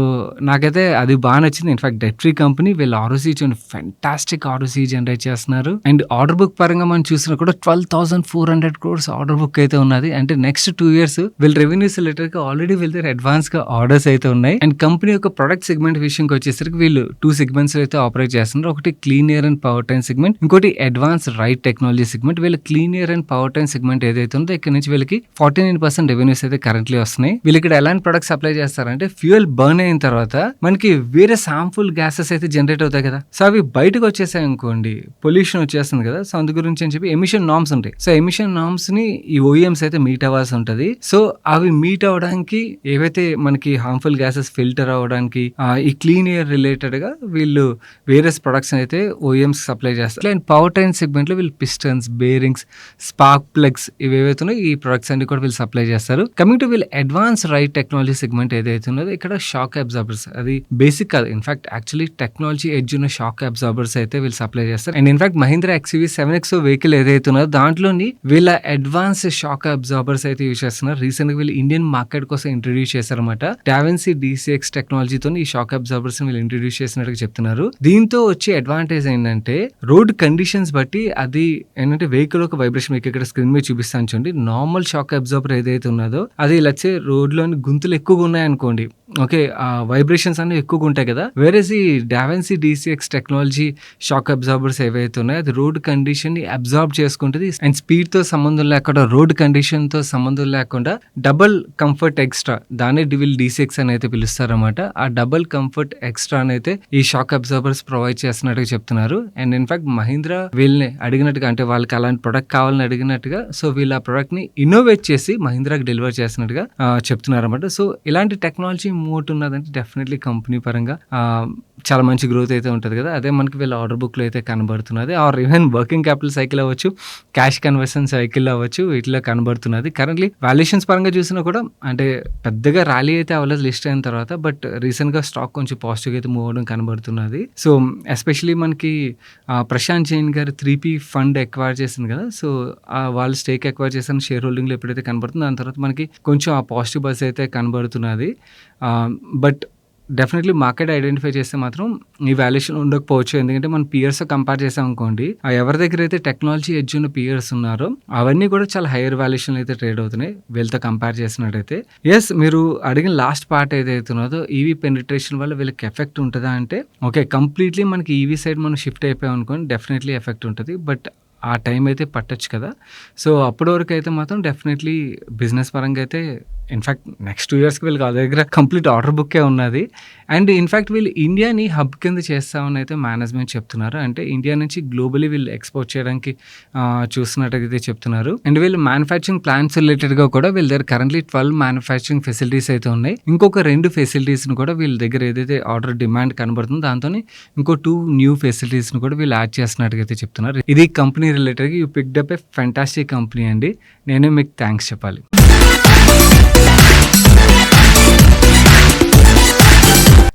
నాకైతే అది బాగా నచ్చింది. ఇన్ఫాక్ట్ డెట్ ఫ్రీ కంపెనీ, వీళ్ళ ఆర్ఓసీ చూడండి, ఫెంటాస్టిక్ ఆర్ఓసీ జనరేట్ చేస్తున్నారు. అండ్ ఆర్డర్ బుక్ పరంగా మనం చూసినా కూడా 12,400 crores ఆర్డర్ బుక్ అయితే ఉన్నది. అంటే నెక్స్ట్ 2 years వీళ్ళ రెవెన్యూస్ రిలేటెడ్ గా ఆల్రెడీ వీళ్ళ దగ్గర అడ్వాన్స్ గా ఆర్డర్స్ అయితే ఉన్నాయి. అండ్ కంపెనీ యొక్క ప్రొడక్ట్ సెగ్మెంట్ విషయంకి వచ్చేసరికి వీళ్ళు 2 segments అయితే ఆపరేట్ చేస్తున్నారు. ఒకటి clean air and power train segment, ఇంకోటి అడ్వాన్స్ రైడ్ టెక్నాలజీ సెగ్మెంట్. వీళ్ళ clean air and power train segment ఏదైతే ఉందో ఇక్కడ నుంచి వీళ్ళకి 49% రెవెన్యూస్ అయితే కరెంట్లీ వస్తున్నాయి. వీళ్ళు ఇక్కడ ఎలాంటి ప్రొడక్ట్స్ సప్లై చేస్తారంటే ఫ్యూయల్ బర్న్ అయిన తర్వాత మనకి వేరే హార్మ్ఫుల్ గ్యాసెస్ అయితే జనరేట్ అవుతాయి కదా. సో అవి బయటకు వచ్చేసాయి అనుకోండి, పొల్యూషన్ వచ్చేస్తుంది కదా. సో అందు గురించి అని చెప్పి ఎమిషన్ నార్మ్స్ ఉంటాయి. సో ఎమిషన్ నార్మ్స్ ని ఈ ఓఈఎంస్ అయితే మీట్ అవ్వాల్సి ఉంటుంది. సో అవి మీట్ అవ్వడానికి ఏవైతే మనకి హార్మ్ఫుల్ గ్యాసెస్ ఫిల్టర్ అవ్వడానికి ఈ క్లీన్ ఎయిర్ రిలేటెడ్ గా వీళ్ళు వేరే ప్రొడక్ట్స్ అయితే ఓఈఎంస్ సప్లై చేస్తారు. అండ్ పవర్ ట్రైన్ సెగ్మెంట్ లో వీళ్ళు పిస్టన్స్, బేరింగ్స్, స్పార్క్ ప్లగ్స్ ఇవి ఏవైతే ఉన్నాయో ఈ ప్రొడక్ట్స్ అన్ని కూడా వీళ్ళు సప్లై చేస్తారు. కమింగ్ టు వీళ్ళు అడ్వాన్స్ రైడ్ టెక్నాలజీ సెగ్మెంట్ ఏదైతే ఉన్నదో ఇక్కడ షాక్ అబ్జార్బర్స్, అది బేసిక్ కాదు, ఇన్ఫాక్ట్ యాక్చువల్లీ టెక్నాలజీ ఎడ్జ్ ఉన్న షాక్ అబ్జార్బర్స్ అయితే వీళ్ళు సప్లై చేస్తారు. And in fact Mahindra XUV 7X vehicle ఏదైతే ఉన్నదో దాంట్లోని వీళ్ళ అడ్వాన్స్ షాక్ అబ్జార్బర్స్ అయితే యూజ్ చేస్తున్నారు. రీసెంట్ గా వీళ్ళు ఇండియన్ మార్కెట్ కోసం ఇంట్రడ్యూస్ చేశారన్నమాట. డావెన్సీ DCX టెక్నాలజీతో ఈ షాక్ అబ్జార్బర్స్ వీళ్ళు ఇంట్రడ్యూస్ చేసినట్టుగా చెప్తున్నారు. దీంతో వచ్చే అడ్వాంటేజ్ ఏంటంటే రోడ్ కండిషన్స్ బట్టి అది ఏంటంటే వెహికల్ ఒక వైబ్రేషన్, మీకు ఇక్కడ స్క్రీన్ మీద చూపిస్తాను చూడండి. నార్మల్ షాక్ అబ్జార్బర్ ఏదైతే ఉన్నదో అది లచ్చే రోడ్ లోని గుంతలు ఎక్కువగా ఉన్నాయనుకోండి, ఓకే, ఆ వైబ్రేషన్స్ అన్ని ఎక్కువగా ఉంటాయి కదా. వేరేస్ ఈ DaVinci DCX technology shock absorbers ఏవైతే ఉన్నాయో అది రోడ్ కండిషన్ ని అబ్జార్బ్ చేసుకుంటుంది. అండ్ స్పీడ్ తో సంబంధం లేకుండా, రోడ్ కండిషన్ తో సంబంధం లేకుండా డబుల్ కంఫర్ట్ ఎక్స్ట్రా, దాన్ని వీళ్ళు DCX అని అయితే పిలుస్తారన్నమాట. ఆ డబుల్ కంఫర్ట్ ఎక్స్ట్రా అని అయితే ఈ షాక్ అబ్జార్బర్స్ ప్రొవైడ్ చేస్తున్నట్టుగా చెప్తున్నారు. అండ్ ఇన్ఫాక్ట్ మహీంద్రా వీళ్ళని అడిగినట్టుగా, అంటే వాళ్ళకి అలాంటి ప్రొడక్ట్ కావాలని అడిగినట్టుగా, సో వీళ్ళు ఆ ప్రొడక్ట్ ని ఇన్నోవేట్ చేసి మహీంద్రాకి డెలివర్ చేస్తున్నట్టుగా చెప్తున్నారు అన్నమాట. సో ఇలాంటి టెక్నాలజీ మూవ్ ఉన్నదంటే డెఫినెట్లీ కంపెనీ పరంగా చాలా మంచి గ్రోత్ అయితే ఉంటుంది కదా. అదే మనకి వీళ్ళ ఆర్డర్ బుక్ లో అయితే కనబడుతున్నది. Or even working capital cycle అవ్వచ్చు, క్యాష్ కన్వర్షన్ సైకిల్ అవ్వచ్చు, వీటిలో కనబడుతున్నది. కరెంట్లీ వాల్యుయేషన్స్ పరంగా చూసినా కూడా అంటే పెద్దగా ర్యాలీ అయితే అవ్వలేదు లిస్ట్ అయిన తర్వాత, బట్ రీసెంట్ గా స్టాక్ కొంచెం పాజిటివ్ అయితే మూవ్ అవడం కనబడుతున్నది. సో ఎస్పెషలీ మనకి ప్రశాంత్ జైన్ గారు 3P ఫండ్ ఎక్వైర్ చేసింది కదా. సో వాళ్ళు స్టేక్ ఎక్వైర్ చేసిన షేర్ హోల్డింగ్ లో ఎప్పుడైతే కనబడుతుందో దాని తర్వాత మనకి కొంచెం ఆ పాజిటివ్ బస్ అయితే కనబడుతున్నది. బట్ డెఫినెట్లీ మార్కెట్ ఐడెంటిఫై చేస్తే మాత్రం ఈ వాల్యుయేషన్ ఉండకపోవచ్చు. ఎందుకంటే మనం పియర్స్ కంపేర్ చేసాం అనుకోండి, ఎవరి దగ్గర అయితే టెక్నాలజీ ఎడ్జ్ ఉన్న పియర్స్ ఉన్నారో అవన్నీ కూడా చాలా హైయర్ వాల్యుయేషన్ అయితే ట్రేడ్ అవుతున్నాయి వీళ్ళతో కంపేర్ చేసినట్టయితే. ఎస్, మీరు అడిగిన లాస్ట్ పార్ట్ ఏదైతే ఉన్నదో ఈవీ పెనిట్రేషన్ వల్ల వీళ్ళకి ఎఫెక్ట్ ఉంటుందా అంటే, ఓకే, కంప్లీట్లీ మనకి ఈవీ సైడ్ మనం షిఫ్ట్ అయిపోయాం అనుకోండి, డెఫినెట్లీ ఎఫెక్ట్ ఉంటుంది. బట్ ఆ టైం అయితే పట్టొచ్చు కదా. సో అప్పటి వరకు అయితే మాత్రం డెఫినెట్లీ బిజినెస్ పరంగా అయితే ఇన్ఫాక్ట్ నెక్స్ట్ 2 yearsకి వీళ్ళకి వాళ్ళ దగ్గర కంప్లీట్ ఆర్డర్ బుక్కే ఉన్నది. అండ్ ఇన్ఫాక్ట్ వీళ్ళు ఇండియాని హబ్ కింద చేస్తామని అయితే మేనేజ్మెంట్ చెప్తున్నారు. అంటే ఇండియా నుంచి గ్లోబలీ వీళ్ళు ఎక్స్పోర్ట్ చేయడానికి చూస్తున్నట్టయితే చెప్తున్నారు. అండ్ వీళ్ళు మ్యానుఫ్యాక్చరింగ్ ప్లాంట్స్ రిలేటెడ్గా కూడా వీళ్ళ దగ్గర కరెంట్లీ 12 మ్యానుఫ్యాక్చరింగ్ ఫెసిలిటీస్ అయితే ఉన్నాయి. ఇంకొక 2 ఫెసిలిటీస్ని కూడా వీళ్ళ దగ్గర ఏదైతే ఆర్డర్ డిమాండ్ కనబడుతుందో దాంతో ఇంకో 2 న్యూ ఫెసిలిటీస్ని కూడా వీళ్ళు యాడ్ చేస్తున్నట్టుగా అయితే చెప్తున్నారు. ఇది కంపెనీ రిలేటెడ్గా you picked up A fantastic company అండి. నేనే మీకు థ్యాంక్స్ చెప్పాలి.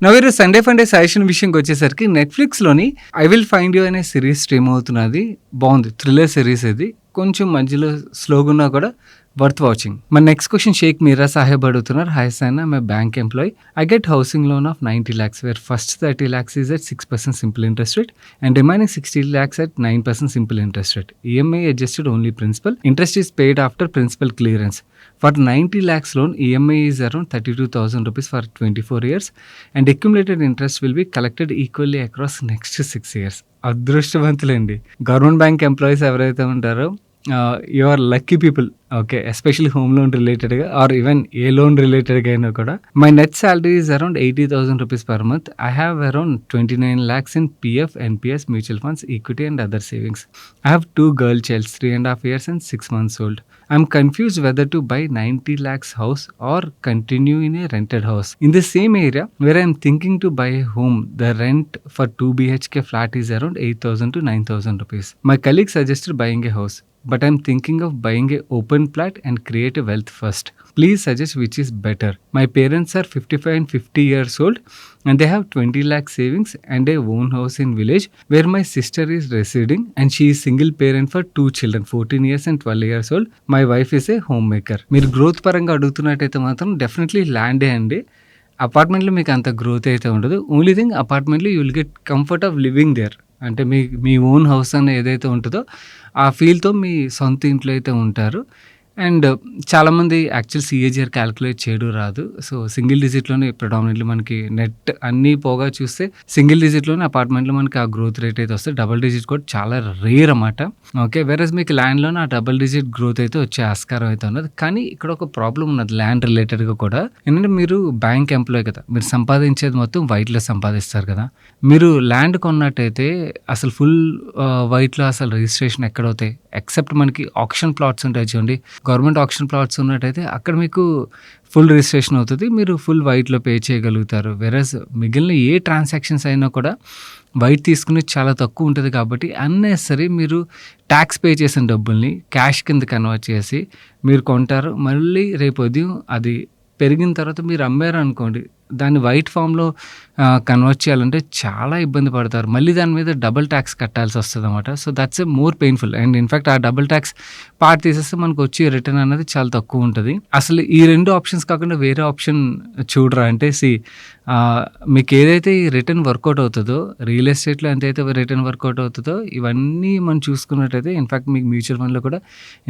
నవ్వేరు సండే ఫండే సజెషన్ విషయంకి వచ్చేసరికి నెట్ఫ్లిక్స్లోని ఐ విల్ ఫైండ్ యూ అనే సిరీస్ స్ట్రీమ్ అవుతున్నది. బాగుంది, థ్రిల్లర్ సిరీస్. ఇది కొంచెం మధ్యలో స్లోగా ఉన్నా కూడా వర్త్ వాచింగ్. మన నెక్స్ట్ క్వశ్చన్ షేక్ మీరా సాహెబ్ అడుగుతున్నారు. Hi Saina, my bank employee. I get housing loan of 90 lakhs where first 30 lakhs is at 6% simple interest rate and remaining 60 lakhs at 9% simple interest rate. EMI adjusted only principal. Interest is paid after principal clearance. For 90 lakhs loan, EMI is around 32,000 rupees for 24 years and accumulated interest will be collected equally across next 6 years. అదృష్టవంతులండి. Government bank employees ఎవరైతే ఉంటారో you are lucky people. Okay. Especially home loan రిలేటెడ్‌గా or even a loan రిలేటెడ్‌గా అయినా కూడా. My net salary is around 80,000 rupees per month. I have around 29 lakhs in PF, NPS, mutual funds, equity and other savings. I have 2 girl childs, 3.5 years and 6 months old. I'm confused whether to buy 90 lakhs house or continue in a rented house. In the same area where I'm thinking to buy a home, the rent for 2 BHK flat is around 8,000 to 9,000 rupees. My colleague suggested buying a house, but I'm thinking of buying a open plat and create a wealth first. Please suggest which is better. My parents are 55 and 50 years old and they have 20 lakh savings and a own house in village where my sister is residing, and she is single parent for 2 children, 14 years and 12 years old. My wife is a homemaker. మీరు growth పరంగా అడుగుతున్నట్టయితే మాత్రం definitely ల్యాండే అండి. అపార్ట్మెంట్లో మీకు అంత growth అయితే ఉండదు. Only thing అపార్ట్మెంట్లో you will get comfort of living there. అంటే మీ ఓన్ హౌస్ అని ఏదైతే ఉంటుందో ఆ ఫీల్తో మీ సొంత ఇంట్లో అయితే ఉంటారు. అండ్ చాలామంది యాక్చువల్ సిఏజిఆర్ క్యాలిక్యులేట్ చేయడం రాదు. సో సింగిల్ డిజిట్లోనే ప్రిడామినెంట్లీ మనకి నెట్ అన్నీ పోగా చూస్తే సింగిల్ డిజిట్లోనే అపార్ట్మెంట్లో మనకి ఆ గ్రోత్ రేట్ అయితే వస్తుంది. డబుల్ డిజిట్ కూడా చాలా రేర్ అన్నమాట. ఓకే. వెరస్ మీకు ల్యాండ్లోనే ఆ డబుల్ డిజిట్ గ్రోత్ అయితే వచ్చే ఆస్కారం అయితే ఉన్నది. కానీ ఇక్కడ ఒక ప్రాబ్లం ఉన్నది ల్యాండ్ రిలేటెడ్గా కూడా. ఏంటంటే మీరు బ్యాంక్ ఎంప్లాయ్ కదా, మీరు సంపాదించేది మొత్తం వైట్లో సంపాదిస్తారు కదా. మీరు ల్యాండ్ కొన్నట్టయితే అసలు ఫుల్ వైట్లో అసలు రిజిస్ట్రేషన్ ఎక్కడవుతాయి? ఎక్సెప్ట్ మనకి ఆక్షన్ ప్లాట్స్ ఉంటాయి చూడండి, గవర్నమెంట్ ఆక్షన్ ప్లాట్స్ ఉన్నట్టయితే అక్కడ మీకు ఫుల్ రిజిస్ట్రేషన్ అవుతుంది, మీరు ఫుల్ వైట్లో పే చేయగలుగుతారు. వెరస్ మిగిలిన ఏ ట్రాన్సాక్షన్స్ అయినా కూడా వైట్ తీసుకుని చాలా తక్కువ ఉంటుంది. కాబట్టి అన్నెసరీ మీరు ట్యాక్స్ పే చేసిన డబ్బుల్ని క్యాష్ కింద కన్వర్ట్ చేసి మీరు కొంటారు. మళ్ళీ రేపు ఉదయం అది పెరిగిన తర్వాత మీరు అమ్మారు అనుకోండి, దాన్ని వైట్ ఫామ్లో కన్వర్ట్ చేయాలంటే చాలా ఇబ్బంది పడతారు. మళ్ళీ దాని మీద డబుల్ ట్యాక్స్ కట్టాల్సి వస్తుంది అనమాట. So that's a more painful. And in fact ఆ డబుల్ ట్యాక్స్ పార్ట్ తీసేస్తే మనకు వచ్చే రిటర్న్ అనేది చాలా తక్కువ ఉంటుంది. అసలు ఈ 2 ఆప్షన్స్ కాకుండా వేరే ఆప్షన్ చూడరా అంటే మీకు ఏదైతే ఈ రిటర్న్ వర్కౌట్ అవుతుందో, రియల్ ఎస్టేట్లో ఎంతైతే రిటర్న్ వర్కౌట్ అవుతుందో ఇవన్నీ మనం చూసుకున్నట్టయితే ఇన్ఫ్యాక్ట్ మీకు మ్యూచువల్ ఫండ్లో కూడా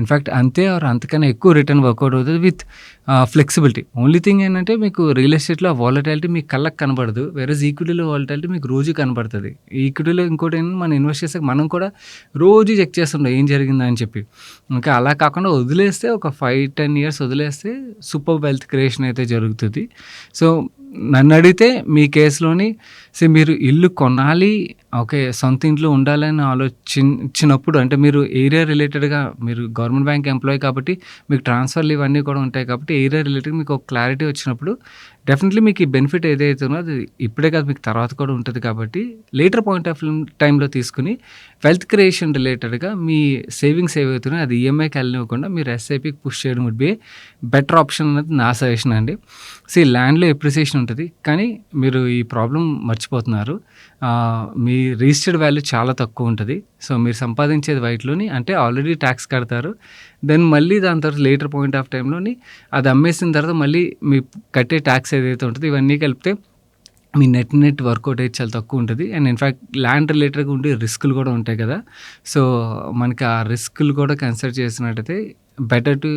ఇన్ఫ్యాక్ట్ అంతే ఆర్ అంతకన్నా ఎక్కువ రిటర్న్ వర్కౌట్ అవుతుంది విత్ ఫ్లెక్సిబిలిటీ. ఓన్లీ థింగ్ ఏంటంటే మీకు రియల్ ఎస్టేట్లో వాలటాలిటీ మీకు కళ్ళకి కనబడదు. వేరేజ్ ఈక్విటీలో వాలటాలిటీ మీకు రోజు కనబడుతుంది. ఈక్విటీలో ఇంకోటి ఏంటంటే మనం ఇన్వెస్ట్ చేసాక మనం కూడా రోజు చెక్ చేస్తుంటాం ఏం జరిగిందా అని చెప్పి. ఇంకా అలా కాకుండా వదిలేస్తే ఒక 5-10 years వదిలేస్తే సూపర్ వెల్త్ క్రియేషన్ అయితే జరుగుతుంది. సో నన్ను అడిగితే మీ కేసులోని మీరు ఇల్లు కొనాలి, ఓకే, సొంత ఇంట్లో ఉండాలని ఆలోచించినప్పుడు అంటే మీరు ఏరియా రిలేటెడ్గా, మీరు గవర్నమెంట్ బ్యాంక్ ఎంప్లాయీ కాబట్టి మీకు ట్రాన్స్ఫర్లు ఇవన్నీ కూడా ఉంటాయి కాబట్టి ఏరియా రిలేటెడ్ మీకు ఒక క్లారిటీ వచ్చినప్పుడు డెఫినెట్లీ మీకు ఈ బెనిఫిట్ ఏదైతే ఉన్నదో అది ఇప్పుడే కాదు మీకు తర్వాత కూడా ఉంటుంది. కాబట్టి లేటర్ పాయింట్ ఆఫ్ టైంలో తీసుకుని వెల్త్ క్రియేషన్ రిలేటెడ్గా మీ సేవింగ్స్ ఏవైతున్నాయో అది ఈఎంఐకి వెళ్ళనివ్వకుండా మీరు ఎస్ఐపికి పుష్ చేయడం వుడ్ బి బెటర్ ఆప్షన్ అనేది నా సజెషన్ అండి. ల్యాండ్లో ఎప్రిసియేషన్ ఉంటుంది కానీ మీరు ఈ ప్రాబ్లం మర్చిపోతున్నారు. మీ రిజిస్టర్డ్ వాల్యూ చాలా తక్కువ ఉంటుంది. సో మీరు సంపాదించేది వైట్లోని అంటే ఆల్రెడీ ట్యాక్స్ కడతారు. దెన్ మళ్ళీ దాని తర్వాత లేటర్ పాయింట్ ఆఫ్ టైంలోని అది అమ్మేసిన తర్వాత మళ్ళీ మీ కట్టే ట్యాక్స్ ఏదైతే ఉంటుందో ఇవన్నీ కలిపితే మీ నెట్ వర్కౌట్ అయితే చాలా తక్కువ ఉంటుంది. అండ్ ఇన్ఫ్యాక్ట్ ల్యాండ్ రిలేటెడ్గా ఉండే రిస్కులు కూడా ఉంటాయి కదా. సో మనకి ఆ రిస్కులు కూడా కన్సిడర్ చేసినట్టయితే better to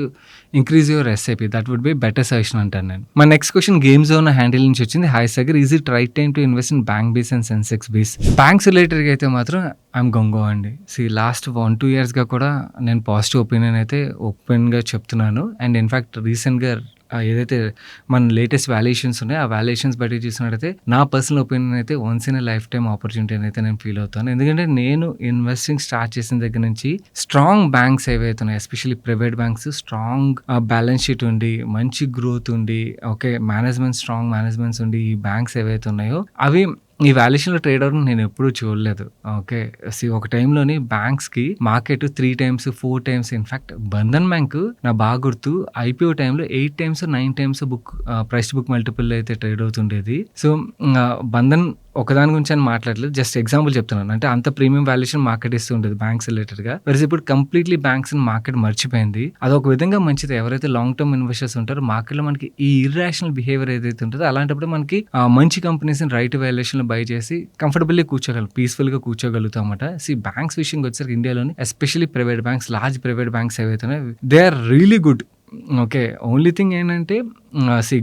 increase your SIP. That would be better suggestion అంటాను నేను. మా next question game zone handle నుంచి వచ్చింది. Hi Sagar, is it right time to invest in bank base and Sensex base? Banks రిలేటెడ్గా అయితే మాత్రం ఐఎమ్ గొంగో అండి. లాస్ట్ 1-2 yearsగా కూడా నేను పాజిటివ్ ఒపీనియన్ అయితే ఓపెన్గా చెప్తున్నాను. అండ్ ఇన్ఫ్యాక్ట్ రీసెంట్గా ఏదైతే మన లేటెస్ట్ వాల్యుయేషన్స్ ఉన్నాయో ఆ వాల్యుయేషన్స్ బట్టి చూసినట్టయితే నా పర్సనల్ ఒపీనియన్ అయితే once in a life time opportunity అయితే నేను ఫీల్ అవుతాను. ఎందుకంటే నేను ఇన్వెస్టింగ్ స్టార్ట్ చేసిన దగ్గర నుంచి స్ట్రాంగ్ బ్యాంక్స్ ఏవైతే ఉన్నాయో, especially private banks, strong balance sheet ఉండి మంచి గ్రోత్ ఉండి, ఓకే, స్ట్రాంగ్ మేనేజ్మెంట్స్ ఉండి ఈ బ్యాంక్స్ ఏవైతే ఉన్నాయో అవి ఈ వాల్యుయేషన్లో ట్రేడ్ అవ్వడం నేను ఎప్పుడూ చూడలేదు. ఓకే, ఒక టైంలోని బ్యాంక్స్కి market 3 times 4 times, in fact Bandhan bank నా బాగా గుర్తు ఐపీఓ టైంలో 8 times 9 times price book multiple అయితే ట్రేడ్ అవుతుండేది. సో బంధన్ ఒకదాని గురించి అని మాట్లాడలేదు, జస్ట్ ఎగ్జాంపుల్ చెప్తున్నాను. అంటే అంత ప్రీమియం వాల్యుయేషన్ మార్కెట్ ఇస్తూ ఉంటుంది బ్యాంక్స్ రిలేటెడ్గా. వెరస్ ఇప్పుడు కంప్లీట్లీ బ్యాంక్స్ మార్కెట్ మర్చిపోయింది. అదొక విధంగా మంచిది. ఎవరైతే లాంగ్ టర్మ్ ఇన్వెస్టర్స్ ఉంటారో మార్కెట్లో మనకి ఈ ఇర్రాషనల్ బిహేవియర్ ఏదైతే ఉంటుందో అలాంటప్పుడు మనకి మంచి కంపెనీస్ని రైట్ వాల్యుయేషన్ బై చేసి కంఫర్టబుల్లీ కూర్చోగలం, పీస్ఫుల్గా కూర్చోగలుగుతాం అన్నమాట. బ్యాంక్స్ విషయంకి వచ్చేసరికి ఇండియాలోని especially private banks, large private banks ఏవైతే ఉన్నాయో they are really good. Okay, only thing ఏంటంటే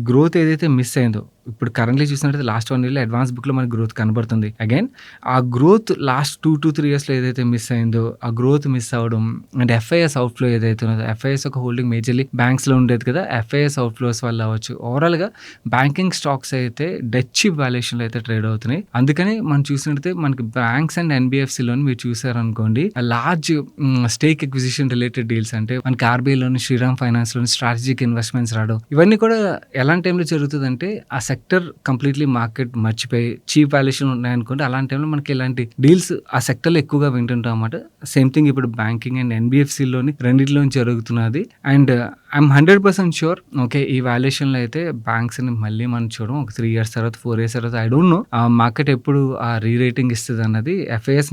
గ్రోత్ ఏదైతే మిస్ అయిందో ఇప్పుడు కరెంట్‌లీ చూసినట్టయితే లాస్ట్ 1 ఇయర్‌లో అడ్వాన్స్ బుక్‌లో మనకు గ్రోత్ కనబడుతుంది. అగైన్ ఆ గ్రోత్ లాస్ట్ 2-3 ఇయర్స్‌లో ఏదైతే మిస్ అయిందో, ఆ గ్రోత్ మిస్ అవ్వడం అండ్ ఎఫ్ఐఎస్ అవుట్‌ఫ్లో ఏదైతే ఉన్నదో, ఎఫ్ఐఎస్ ఒక హోల్డింగ్ మేజర్‌లీ బ్యాంక్స్‌లో ఉండేది కదా! ఎఫ్ఐఎస్ అవుట్‌ఫ్లోస్ వల్ల అవ్వచ్చు. ఓవరాల్‌గా బ్యాంకింగ్ స్టాక్స్ అయితే డెడ్ చీప్ వాల్యుయేషన్‌లో అయితే ట్రేడ్ అవుతున్నాయి. అందుకని మనం చూసినట్టయితే మనకి బ్యాంక్స్ అండ్ ఎన్‌బీఎఫ్‌సీలోని మీరు చూసారనుకోండి large stake acquisition related deals అంటే మనకి ఆర్‌బీఐలోని, శ్రీరామ్ ఫైనాన్స్‌లోని స్ట్రాటజిక్ ఇన్వెస్ట్‌మెంట్స్ రావడం. ఇవన్నీ కూడా ఎలాంటి టైంలో జరుగుతదంటే ఆ సెక్టర్ కంప్లీట్‌లీ మార్కెట్ మర్చిపోయి చీప్ వాల్యుయేషన్ ఉన్నాయనుకోండి. అలాంటి టైంలో మనకి ఇలాంటి డీల్స్ ఆ సెక్టర్‌లో ఎక్కువగా వింటుంటాం అన్నమాట. సేమ్ థింగ్ ఇప్పుడు బ్యాంకింగ్ అండ్ ఎన్‌బీఎఫ్‌సీలోని రెండిట్లోని జరుగుతున్నది. And I'm 100% sure okay. ఈ వాల్యుయేషన్‌లో అయితే బ్యాంక్స్‌ని మళ్ళీ మనం చూడం. ఒక 3 ఇయర్స్ తర్వాత, 4 ఇయర్స్ తర్వాత ఐ డోంట్ నో మార్కెట్ ఎప్పుడు ఆ రేటింగ్ ఇస్తదన్నది. ఎఫ్ఐఎస్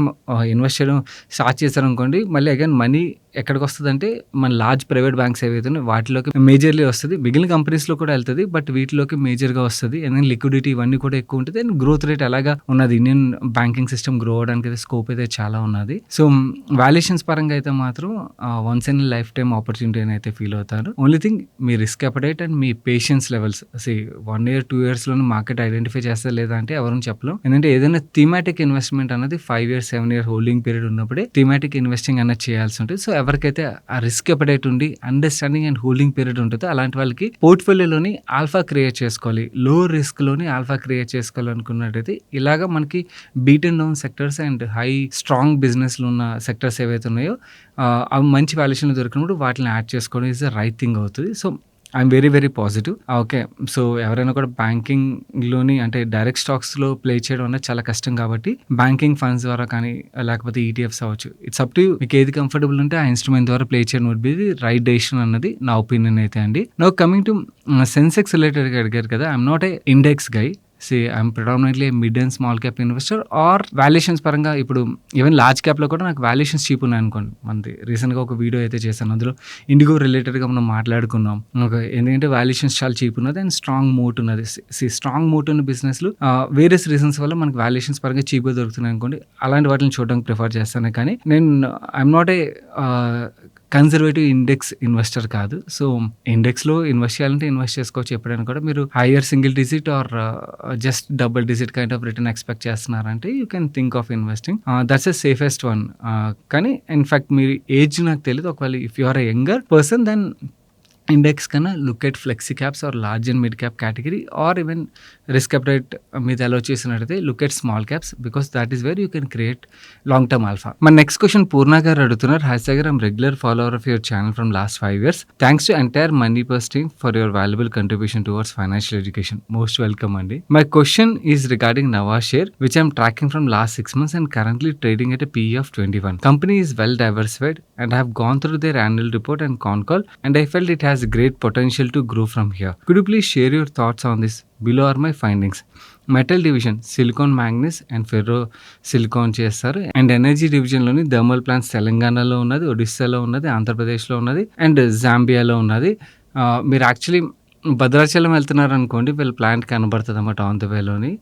ఇన్వెస్ట్ చేయడం స్టార్ట్ చేశారనుకోండి మళ్ళీ అగైన్ మనీ ఎక్కడికొస్తదంటే మన లార్జ్ ప్రైవేట్ బ్యాంక్స్ ఏవైతే ఉన్నాయో వాటిలోకి మేజర్‌లీ వస్తది. మిగిలిన కంపెనీస్‌లో కూడా ఎళ్తది. బట్ వీటిలోకి మేజర్‌గా వస్తది. అండ్ దెన్ లిక్విడిటీ ఇవన్నీ కూడా ఎక్కువ ఉంటది. అండ్ గ్రోత్ రేట్ ఎలాగా ఉన్నది ఇండియన్ బ్యాంకింగ్ సిస్టమ్ గ్రో అవ్వడానికి అయితే స్కోప్ అయితే చాలా ఉన్నది. సో వాల్యుయేషన్స్ పరంగా అయితే మాత్రం once in lifetime opportunity అని అయితే ఫీల్ అవుతారు. ఓన్లీ థింగ్ మీ రిస్క్ అపెటైట్ అండ్ మీ పేషెన్స్ లెవెల్స్ 1 ఇయర్, 2 ఇయర్స్‌లోనే మార్కెట్ ఐడెంటిఫై చేస్తదా లేదా అంటే ఎవరం చెప్పలేం. ఎందుకంటే ఏదైనా థీమాటిక్ ఇన్వెస్ట్‌మెంట్ అన్నది 5 ఇయర్స్, 7 ఇయర్ హోల్డింగ్ పీరియడ్ ఉన్నప్పుడే థీమాటిక్ ఇన్వెస్టింగ్ అనేది చేయాల్సి ఉంటది. సో ఎవరికైతే ఆ రిస్క్ అపెటైట్ ఉండి అండర్‌స్టాండింగ్ అండ్ హోల్డింగ్ పీరియడ్ ఉంటదో అలాంటి వాళ్ళకి పోర్ట్‌ఫోలియోలోని ఆల్ఫా క్రియేట్ చేసుకోవాలి. లో రిస్క్‌లోని ఆల్ఫా క్రియేట్ చేసుకోవాలనుకున్నట్టయితే ఇలాగ మనకి beaten down sectors and high strong బిజినెస్‌లు ఉన్న సెక్టర్స్ ఏవైతే ఉన్నాయో అవి మంచి వాల్యుయేషన్‌లో దొరికినప్పుడు వాటిని యాడ్ చేసుకోవడం ఈజ్ ద రైట్ థింగ్ అవుతది. So I'm very very positive. Okay. So ఎవరైనా కూడా బ్యాంకింగ్‌లోని అంటే డైరెక్ట్ స్టాక్స్‌లో ప్లే చేయడం అనేది చాలా కష్టం కాబట్టి బ్యాంకింగ్ ఫండ్స్ ద్వారా కానీ లేకపోతే ఈటీఎఫ్స్ అవ్వచ్చు. It's up to you. మీకు ఏది కంఫర్టబుల్ ఉంటే ఆ ఇన్‌స్ట్రుమెంట్ ద్వారా ప్లే చేయడం would be the right decision అన్నది నా ఒపీనియన్ అయితే అండి. నౌ కమింగ్ టు సెన్సెక్స్ రిలేటెడ్‌గా అడిగారు కదా! I'm not a index guy. I'm predominantly mid and small cap investor or valuations పరంగా ఇప్పుడు ఈవెన్ లార్జ్ క్యాప్‌లో కూడా నాకు వాల్యుయేషన్స్ చీప్ ఉన్నాయనుకోండి. మనది రీసెంట్‌గా ఒక వీడియో అయితే చేశాను. అందులో ఇండిగో రిలేటెడ్‌గా మనం మాట్లాడుకున్నాం. ఓకే. ఎందుకంటే వాల్యుయేషన్స్ చాలా చీప్ ఉన్నది అండ్ స్ట్రాంగ్ మోట్ ఉన్నది. స్ట్రాంగ్ మోట్ ఉన్న బిజినెస్‌లు వేరియస్ రీజన్స్ వల్ల మనకి వాల్యుయేషన్స్ పరంగా చీప్‌గా దొరుకుతున్నాయి అనుకోండి. అలాంటి వాటిని చూడడానికి ప్రిఫర్ చేస్తాను. కానీ నేను I'm not a conservative index investor కాదు. సో ఇండెక్స్‌లో ఇన్వెస్ట్ చేయాలంటే ఇన్వెస్ట్ చేసుకోవచ్చు ఎప్పుడైనా కూడా. మీరు higher single digit or just double digit kind of return expect చేస్తున్నారంటే you can think of investing. That's the safest one. కానీ ఇన్‌ఫాక్ట్ మీ ఏజ్ నాకు తెలీదు. ఒకవేళ if you are a younger person then index కన్నా look at flexi caps or large and mid cap category or even risk appetite మీద allow చేసినట్టయితే look at small caps because that is where you can create long term alpha. మన next question Purna గారు అడుగుతున్నారు. Hi Sagar, I'm regular follower of your channel from last 5 years. Thanks to entire Money Purse team for your valuable contribution towards financial education. Most welcome అండి. My question is regarding Nava share which I'm tracking from last 6 months and currently trading at a PE of 21. Company is well diversified and I have gone through their annual report and con call and I felt it has great potential to grow from here. Could you please share your thoughts on this? Below are my findings. Metal division silicon, manganese and ferro silicon చేస్తారు. And energy డివిజన్లోని thermal plants తెలంగాణలో ఉన్నది, ఒడిస్సాలో ఉన్నది, ఆంధ్రప్రదేశ్లో ఉన్నది and జాంబియాలో ఉన్నది. మీరు actually Bhadrachalam వెళ్తున్నారు అనుకోండి, వీళ్ళ ప్లాంట్ కనబడుతుంది అన్నమాట ఆన్ ద వేలోని.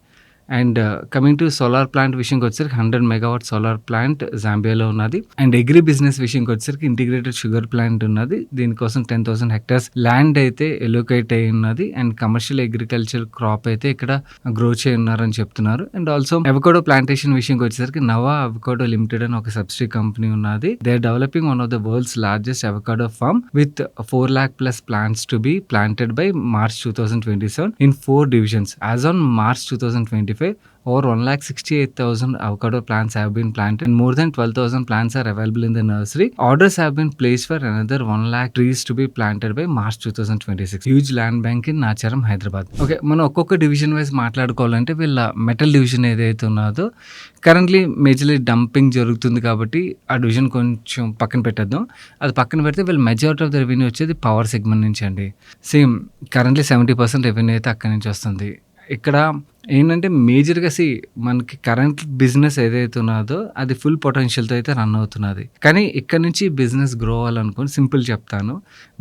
And coming to solar plant విషయంకి వచ్చేసరికి 100 మెగావాట్ సోలార్ ప్లాంట్ జాంబియాలో ఉన్నది. అండ్ అగ్రి బిజినెస్ విషయంకి వచ్చేసరికి ఇంటిగ్రేటెడ్ షుగర్ ప్లాంట్ ఉన్నది. దీనికోసం 10,000 hectares ల్యాండ్ అయితే ఎలోకేట్ అయి ఉన్నది. అండ్ కమర్షియల్ అగ్రికల్చర్ క్రాప్ అయితే ఇక్కడ గ్రో చేయన్నారని చెప్తున్నారు. అండ్ ఆల్సో అవకాడో ప్లాంటేషన్ విషయంకి వచ్చేసరికి నవా అవకాడో లిమిటెడ్ అని ఒక సబ్సిడీ కంపెనీ ఉన్నది. They are developing one of the world's largest avocado farm with 4 lakh plus plants to be planted by March 2027 in 4 divisions. As on March 2025, over 1,68,000 avocado plants have been planted and more than 12,000 plants are available in the nursery. Orders have been placed for another 1 lakh trees to be planted by March 2026. Huge land bank in Nacharam, Hyderabad. Okay, మనం ఒక్కొక్క division wise మాట్లాడుకోవాలంటే వీళ్ళ metal division ఏదైతే ఉన్నదో currently majorly dumping జరుగుతుంది కాబట్టి ఆ division కొంచెం పక్కన పెట్టేద్దాం. అది పక్కన పెడితే వీళ్ళ మెజారిటీ ఆఫ్ ద రెవెన్యూ వచ్చేది పవర్ సెగ్మెంట్ నుంచి అండి. సేమ్ కరెంట్లీ 70% రెవెన్యూ అయితే అక్కడి నుంచి వస్తుంది. ఇక్కడ ఏంటంటే మేజర్గా మనకి కరెంట్ బిజినెస్ ఏదైతే ఉన్నదో అది ఫుల్ పొటెన్షియల్తో అయితే రన్ అవుతున్నది. కానీ ఇక్కడ నుంచి బిజినెస్ గ్రో అవ్వాలనుకోని సింపుల్ చెప్తాను.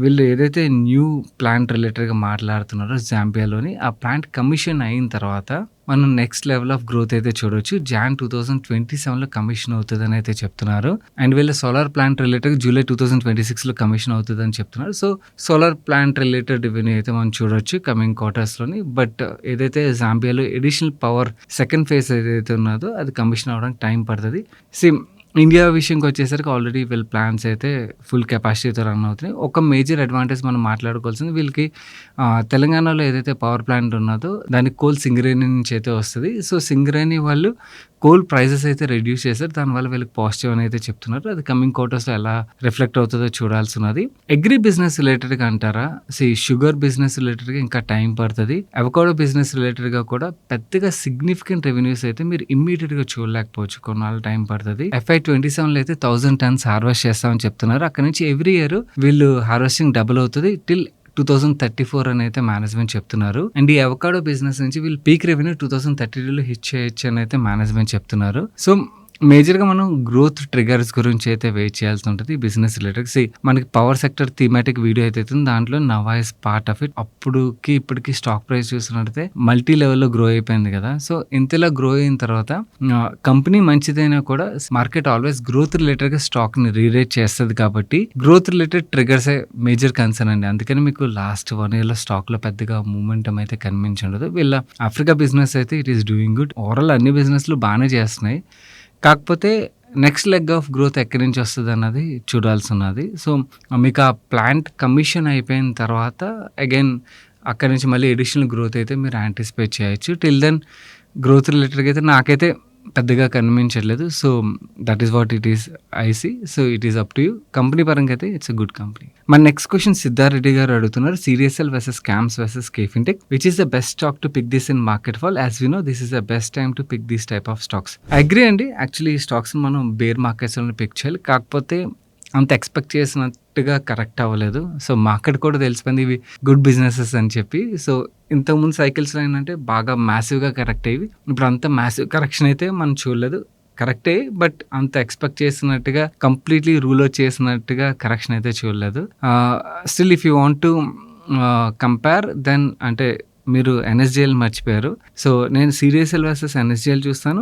వీళ్ళు ఏదైతే న్యూ ప్లాంట్ రిలేటెడ్గా మాట్లాడుతున్నారో జాంబియాలోని ఆ ప్లాంట్ కమిషన్ అయిన తర్వాత మనం నెక్స్ట్ లెవెల్ ఆఫ్ గ్రోత్ అయితే చూడొచ్చు. జాన్ 2027లో కమిషన్ అవుతదని అయితే చెప్తున్నారు. అండ్ వీళ్ళ సోలార్ ప్లాంట్ రిలేటెడ్ జూలై 2026లో కమిషన్ అవుతదని చెప్తున్నారు. So solar plant related revenue అయితే మనం చూడొచ్చు కమింగ్ క్వార్టర్స్‌లోని. బట్ ఏదైతే జాంబియాలో ఎడిషనల్ పవర్ సెకండ్ ఫేజ్ ఏదైతే ఉన్నదో అది కమిషన్ అవ్వడానికి టైం పడతది. ఇండియా విషయంకి వచ్చేసరికి ఆల్రెడీ వీళ్ళ ప్లాన్స్ అయితే ఫుల్ కెపాసిటీతో రన్ అవుతున్నాయి. ఒక మేజర్ అడ్వాంటేజ్ మనం మాట్లాడుకోవాల్సింది వీళ్ళకి తెలంగాణలో ఏదైతే పవర్ ప్లాంట్ ఉన్నదో దానికి కోల్ సింగరేణి నుంచి అయితే వస్తది. సో సింగరేణి వాళ్ళు కోల్ ప్రైజెస్ అయితే రెడ్యూస్ చేశారు. దానివల్ల వీళ్ళకి పాజిటివ్ అని అయితే చెప్తున్నారు. అది కమింగ్ క్వార్టర్స్‌లో ఎలా రిఫ్లెక్ట్ అవుతుందో చూడాల్సి ఉన్నది. అగ్రి బిజినెస్ రిలేటెడ్‌గా అంటారా? షుగర్ బిజినెస్ రిలేటెడ్‌గా ఇంకా టైం పడతది. అవకాడో బిజినెస్ రిలేటెడ్‌గా కూడా పెద్దగా సిగ్నిఫికెంట్ రెవెన్యూస్ అయితే మీరు ఇమ్మీడియేట్‌గా చూడలేకపోవచ్చు. కొన్నాళ్ళు టైం పడతది. FY 27లో అయితే 1000 టన్స్ హార్వెస్ట్ చేస్తామని చెప్తున్నారు. అక్కడి నుంచి ఎవ్రీ ఇయర్ వీళ్ళు హార్వెస్టింగ్ డబుల్ అవుతది టిల్ 2034 అని అయితే మేనేజ్మెంట్ చెప్తున్నారు. అండ్ ఈ అవకాడో బిజినెస్ నుంచి వీళ్ళు పీక్ రెవెన్యూ 2032లో హిట్ చేయొచ్చు అని అయితే మేనేజ్మెంట్ చెప్తున్నారు. సో మేజర్‌గా మనం గ్రోత్ ట్రిగర్స్ గురించి అయితే వెయిట్ చేయాల్సి ఉంటుంది బిజినెస్ రిలేటెడ్. మనకి పవర్ సెక్టర్ థీమాటిక్ వీడియో అయితే దాంట్లో నవా ఇస్ పార్ట్ ఆఫ్ ఇట్. అప్పుడుకి ఇప్పటికి స్టాక్ ప్రైస్ చూస్తున్నట్టయితే మల్టీ లెవెల్‌లో గ్రో అయిపోయింది కదా. సో ఇంతలా గ్రో అయిన తర్వాత కంపెనీ మంచిదైనా కూడా మార్కెట్ ఆల్వేస్ గ్రోత్ రిలేటెడ్‌గా స్టాక్‌ని రీరేట్ చేస్తది కాబట్టి గ్రోత్ రిలేటెడ్ ట్రిగర్సే మేజర్ కన్సర్న్ అండి. అందుకని మీకు లాస్ట్ 1 ఇయర్‌లో స్టాక్‌లో పెద్దగా మూమెంటం అయితే కనిపించుండదు. వీళ్ళ ఆఫ్రికా బిజినెస్ అయితే it is doing good. Overall అన్ని బిజినెస్‌లు బాగానే చేస్తున్నాయి. కాకపోతే నెక్స్ట్ లెగ్ ఆఫ్ గ్రోత్ ఎక్కడి నుంచి వస్తదన్నది చూడాల్సి ఉన్నది. సో మీకు ఆ ప్లాంట్ కమిషన్ అయిపోయిన తర్వాత అగైన్ అక్కడి నుంచి మళ్ళీ అడిషనల్ గ్రోత్ అయితే మీరు యాంటిసిపేట్ చేయొచ్చు. టిల్ దెన్ గ్రోత్ రిలేటెడ్‌గా అయితే నాకైతే పెద్దగా కనిపించట్లేదు. So that is what it is I see. So it is up to you. Company పరంగా అయితే ఇట్స్ ఎ గుడ్ కంపెనీ. మన నెక్స్ట్ క్వశ్చన్ సిద్ధారెడ్డి గారు అడుగుతున్నారు. CDSL versus CAMS versus KFintech which is the best stock to pick this in market fall? As we know this is the best time to pick this type of stocks. Agree అండి. Actually ఈ stocks మనం bear మార్కెట్స్‌లోనే pick చేయాలి. కాకపోతే అంత expect చేసినట్టుగా correct అవ్వలేదు. So market కూడా తెలిసిపోయింది ఇవి గుడ్ బిజినెసెస్ అని చెప్పి. సో ఇంతకుముందు సైకిల్స్‌లో ఏంటంటే బాగా మ్యాసివ్‌గా కరెక్ట్ అయ్యేవి. ఇప్పుడు అంత మ్యాసివ్ కరెక్షన్ అయితే మనం చూడలేదు. కరెక్టే. బట్ అంత ఎక్స్పెక్ట్ చేసినట్టుగా కంప్లీట్లీ రూల్ అవుట్ చేసినట్టుగా కరెక్షన్ అయితే చూడలేదు. Still if you want to compare then అంటే మీరు NSDL మర్చిపోయారు. సో నేను CDSL వర్సెస్ NSDL చూస్తాను.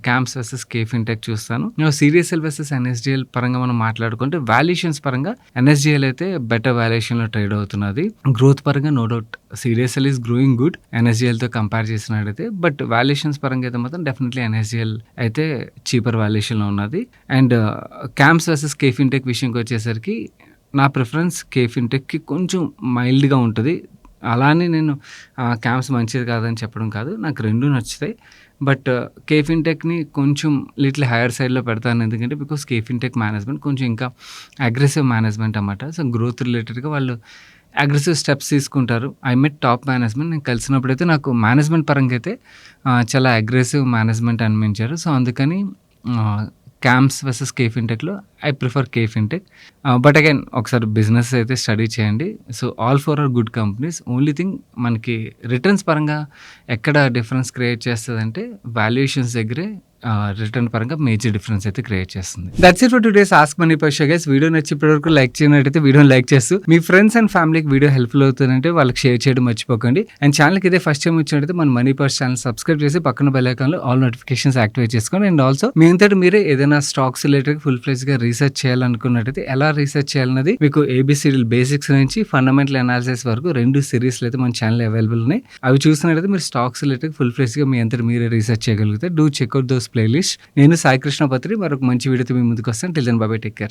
క్యామ్స్ వర్సెస్ కేఫిన్టెక్ చూస్తాను. CDSL వర్సెస్ NSDL పరంగా మనం మాట్లాడుకుంటే వాల్యుయేషన్స్ పరంగా NSDL అయితే బెటర్ వాల్యుయేషన్లో ట్రేడ్ అవుతున్నది. గ్రోత్ పరంగా no doubt CDSL is growing good NSDLతో కంపేర్ చేసినట్టయితే. బట్ వాల్యుయేషన్స్ పరంగా అయితే మాత్రం డెఫినెట్లీ NSDL అయితే చీపర్ వాల్యుయేషన్లో ఉన్నది. అండ్ క్యామ్స్ వర్సెస్ కేఫిన్టెక్ విషయంకి వచ్చేసరికి నా ప్రిఫరెన్స్ కేఫిన్టెక్కి కొంచెం మైల్డ్గా ఉంటుంది. అలానే నేను క్యామ్స్ మంచిది కాదని చెప్పడం కాదు. నాకు రెండు నచ్చుతాయి. బట్ కేఫిన్టెక్ని కొంచెం లిటిల్ హైయర్ సైడ్లో పెడతాను. ఎందుకంటే బికాస్ కేఫిన్టెక్ మేనేజ్మెంట్ కొంచెం ఇంకా అగ్రెసివ్ మేనేజ్మెంట్ అన్నమాట. సో గ్రోత్ రిలేటెడ్గా వాళ్ళు అగ్రెసివ్ స్టెప్స్ తీసుకుంటారు. I met top management. నేను కలిసినప్పుడైతే నాకు మేనేజ్మెంట్ పరంగా అయితే చాలా అగ్రెసివ్ మేనేజ్మెంట్ అనిపించారు. సో అందుకని క్యామ్స్ వర్సెస్ కేఫిన్టెక్లో I prefer KFintech. But again ఒకసారి బిజినెస్ అయితే స్టడీ చేయండి. So all four are good companies. Only thing మనకి రిటర్న్స్ పరంగా ఎక్కడ డిఫరెన్స్ క్రియేట్ చేస్తుందంటే వాల్యుయేషన్స్ దగ్గరే రిటర్న్ పరంగా మేజర్ డిఫరెన్స్ అయితే క్రియేట్ చేస్తుంది. That's it for today's ask money పర్షా guys. Video నచ్చి ఇప్పటివరకు లైక్ చేయనట్టయితే వీడియోని లైక్ చేస్తూ మీ ఫ్రెండ్స్ అండ్ ఫ్యామిలీకి వీడియో హెల్ప్ఫుల్ అవుతుందంటే వాళ్ళకి షేర్ చేయడం మర్చిపోకండి. అండ్ ఛానల్కి ఇదే ఫస్ట్ టైం వచ్చినట్టయితే మన మనీ పర్స్ ఛానల్ సబ్స్క్రైబ్ చేసి పక్కన బెల్ ఐకాన్లో ఆల్ నోటిఫికేషన్స్ యాక్టివేట్ చేసుకోండి. అండ్ ఆల్సో మీ అంతటి మీరే ఏదైనా స్టాక్స్ రిలేటెడ్ ఫుల్ ఫ్లెజ్గా రీసెర్చ్ చేయాలనుకున్నట్టయితే ఎలా రీసెర్చ్ చేయాలన్నది మీకు ABCD బేసిక్స్ నుంచి ఫండమెంటల్ అనాలిసిస్ వరకు 2 సిరీస్లు అయితే మన ఛానల్ అవైలబుల్ ఉన్నాయి. అవి చూసినట్టయితే మీరు స్టాక్స్ రిలేటెడ్ ఫుల్ ఫ్లెజ్గా మీ అంతటి మీరే రీసెర్చ్ చేయగలిగితే డూ చెక్అవుట్ దోస్ ప్లేలిస్ట్. నేను సాయి కృష్ణ పత్రి మరొక మంచి వీడియోతో మీ ముందుకు వస్తాను. Till then bye bye, take care.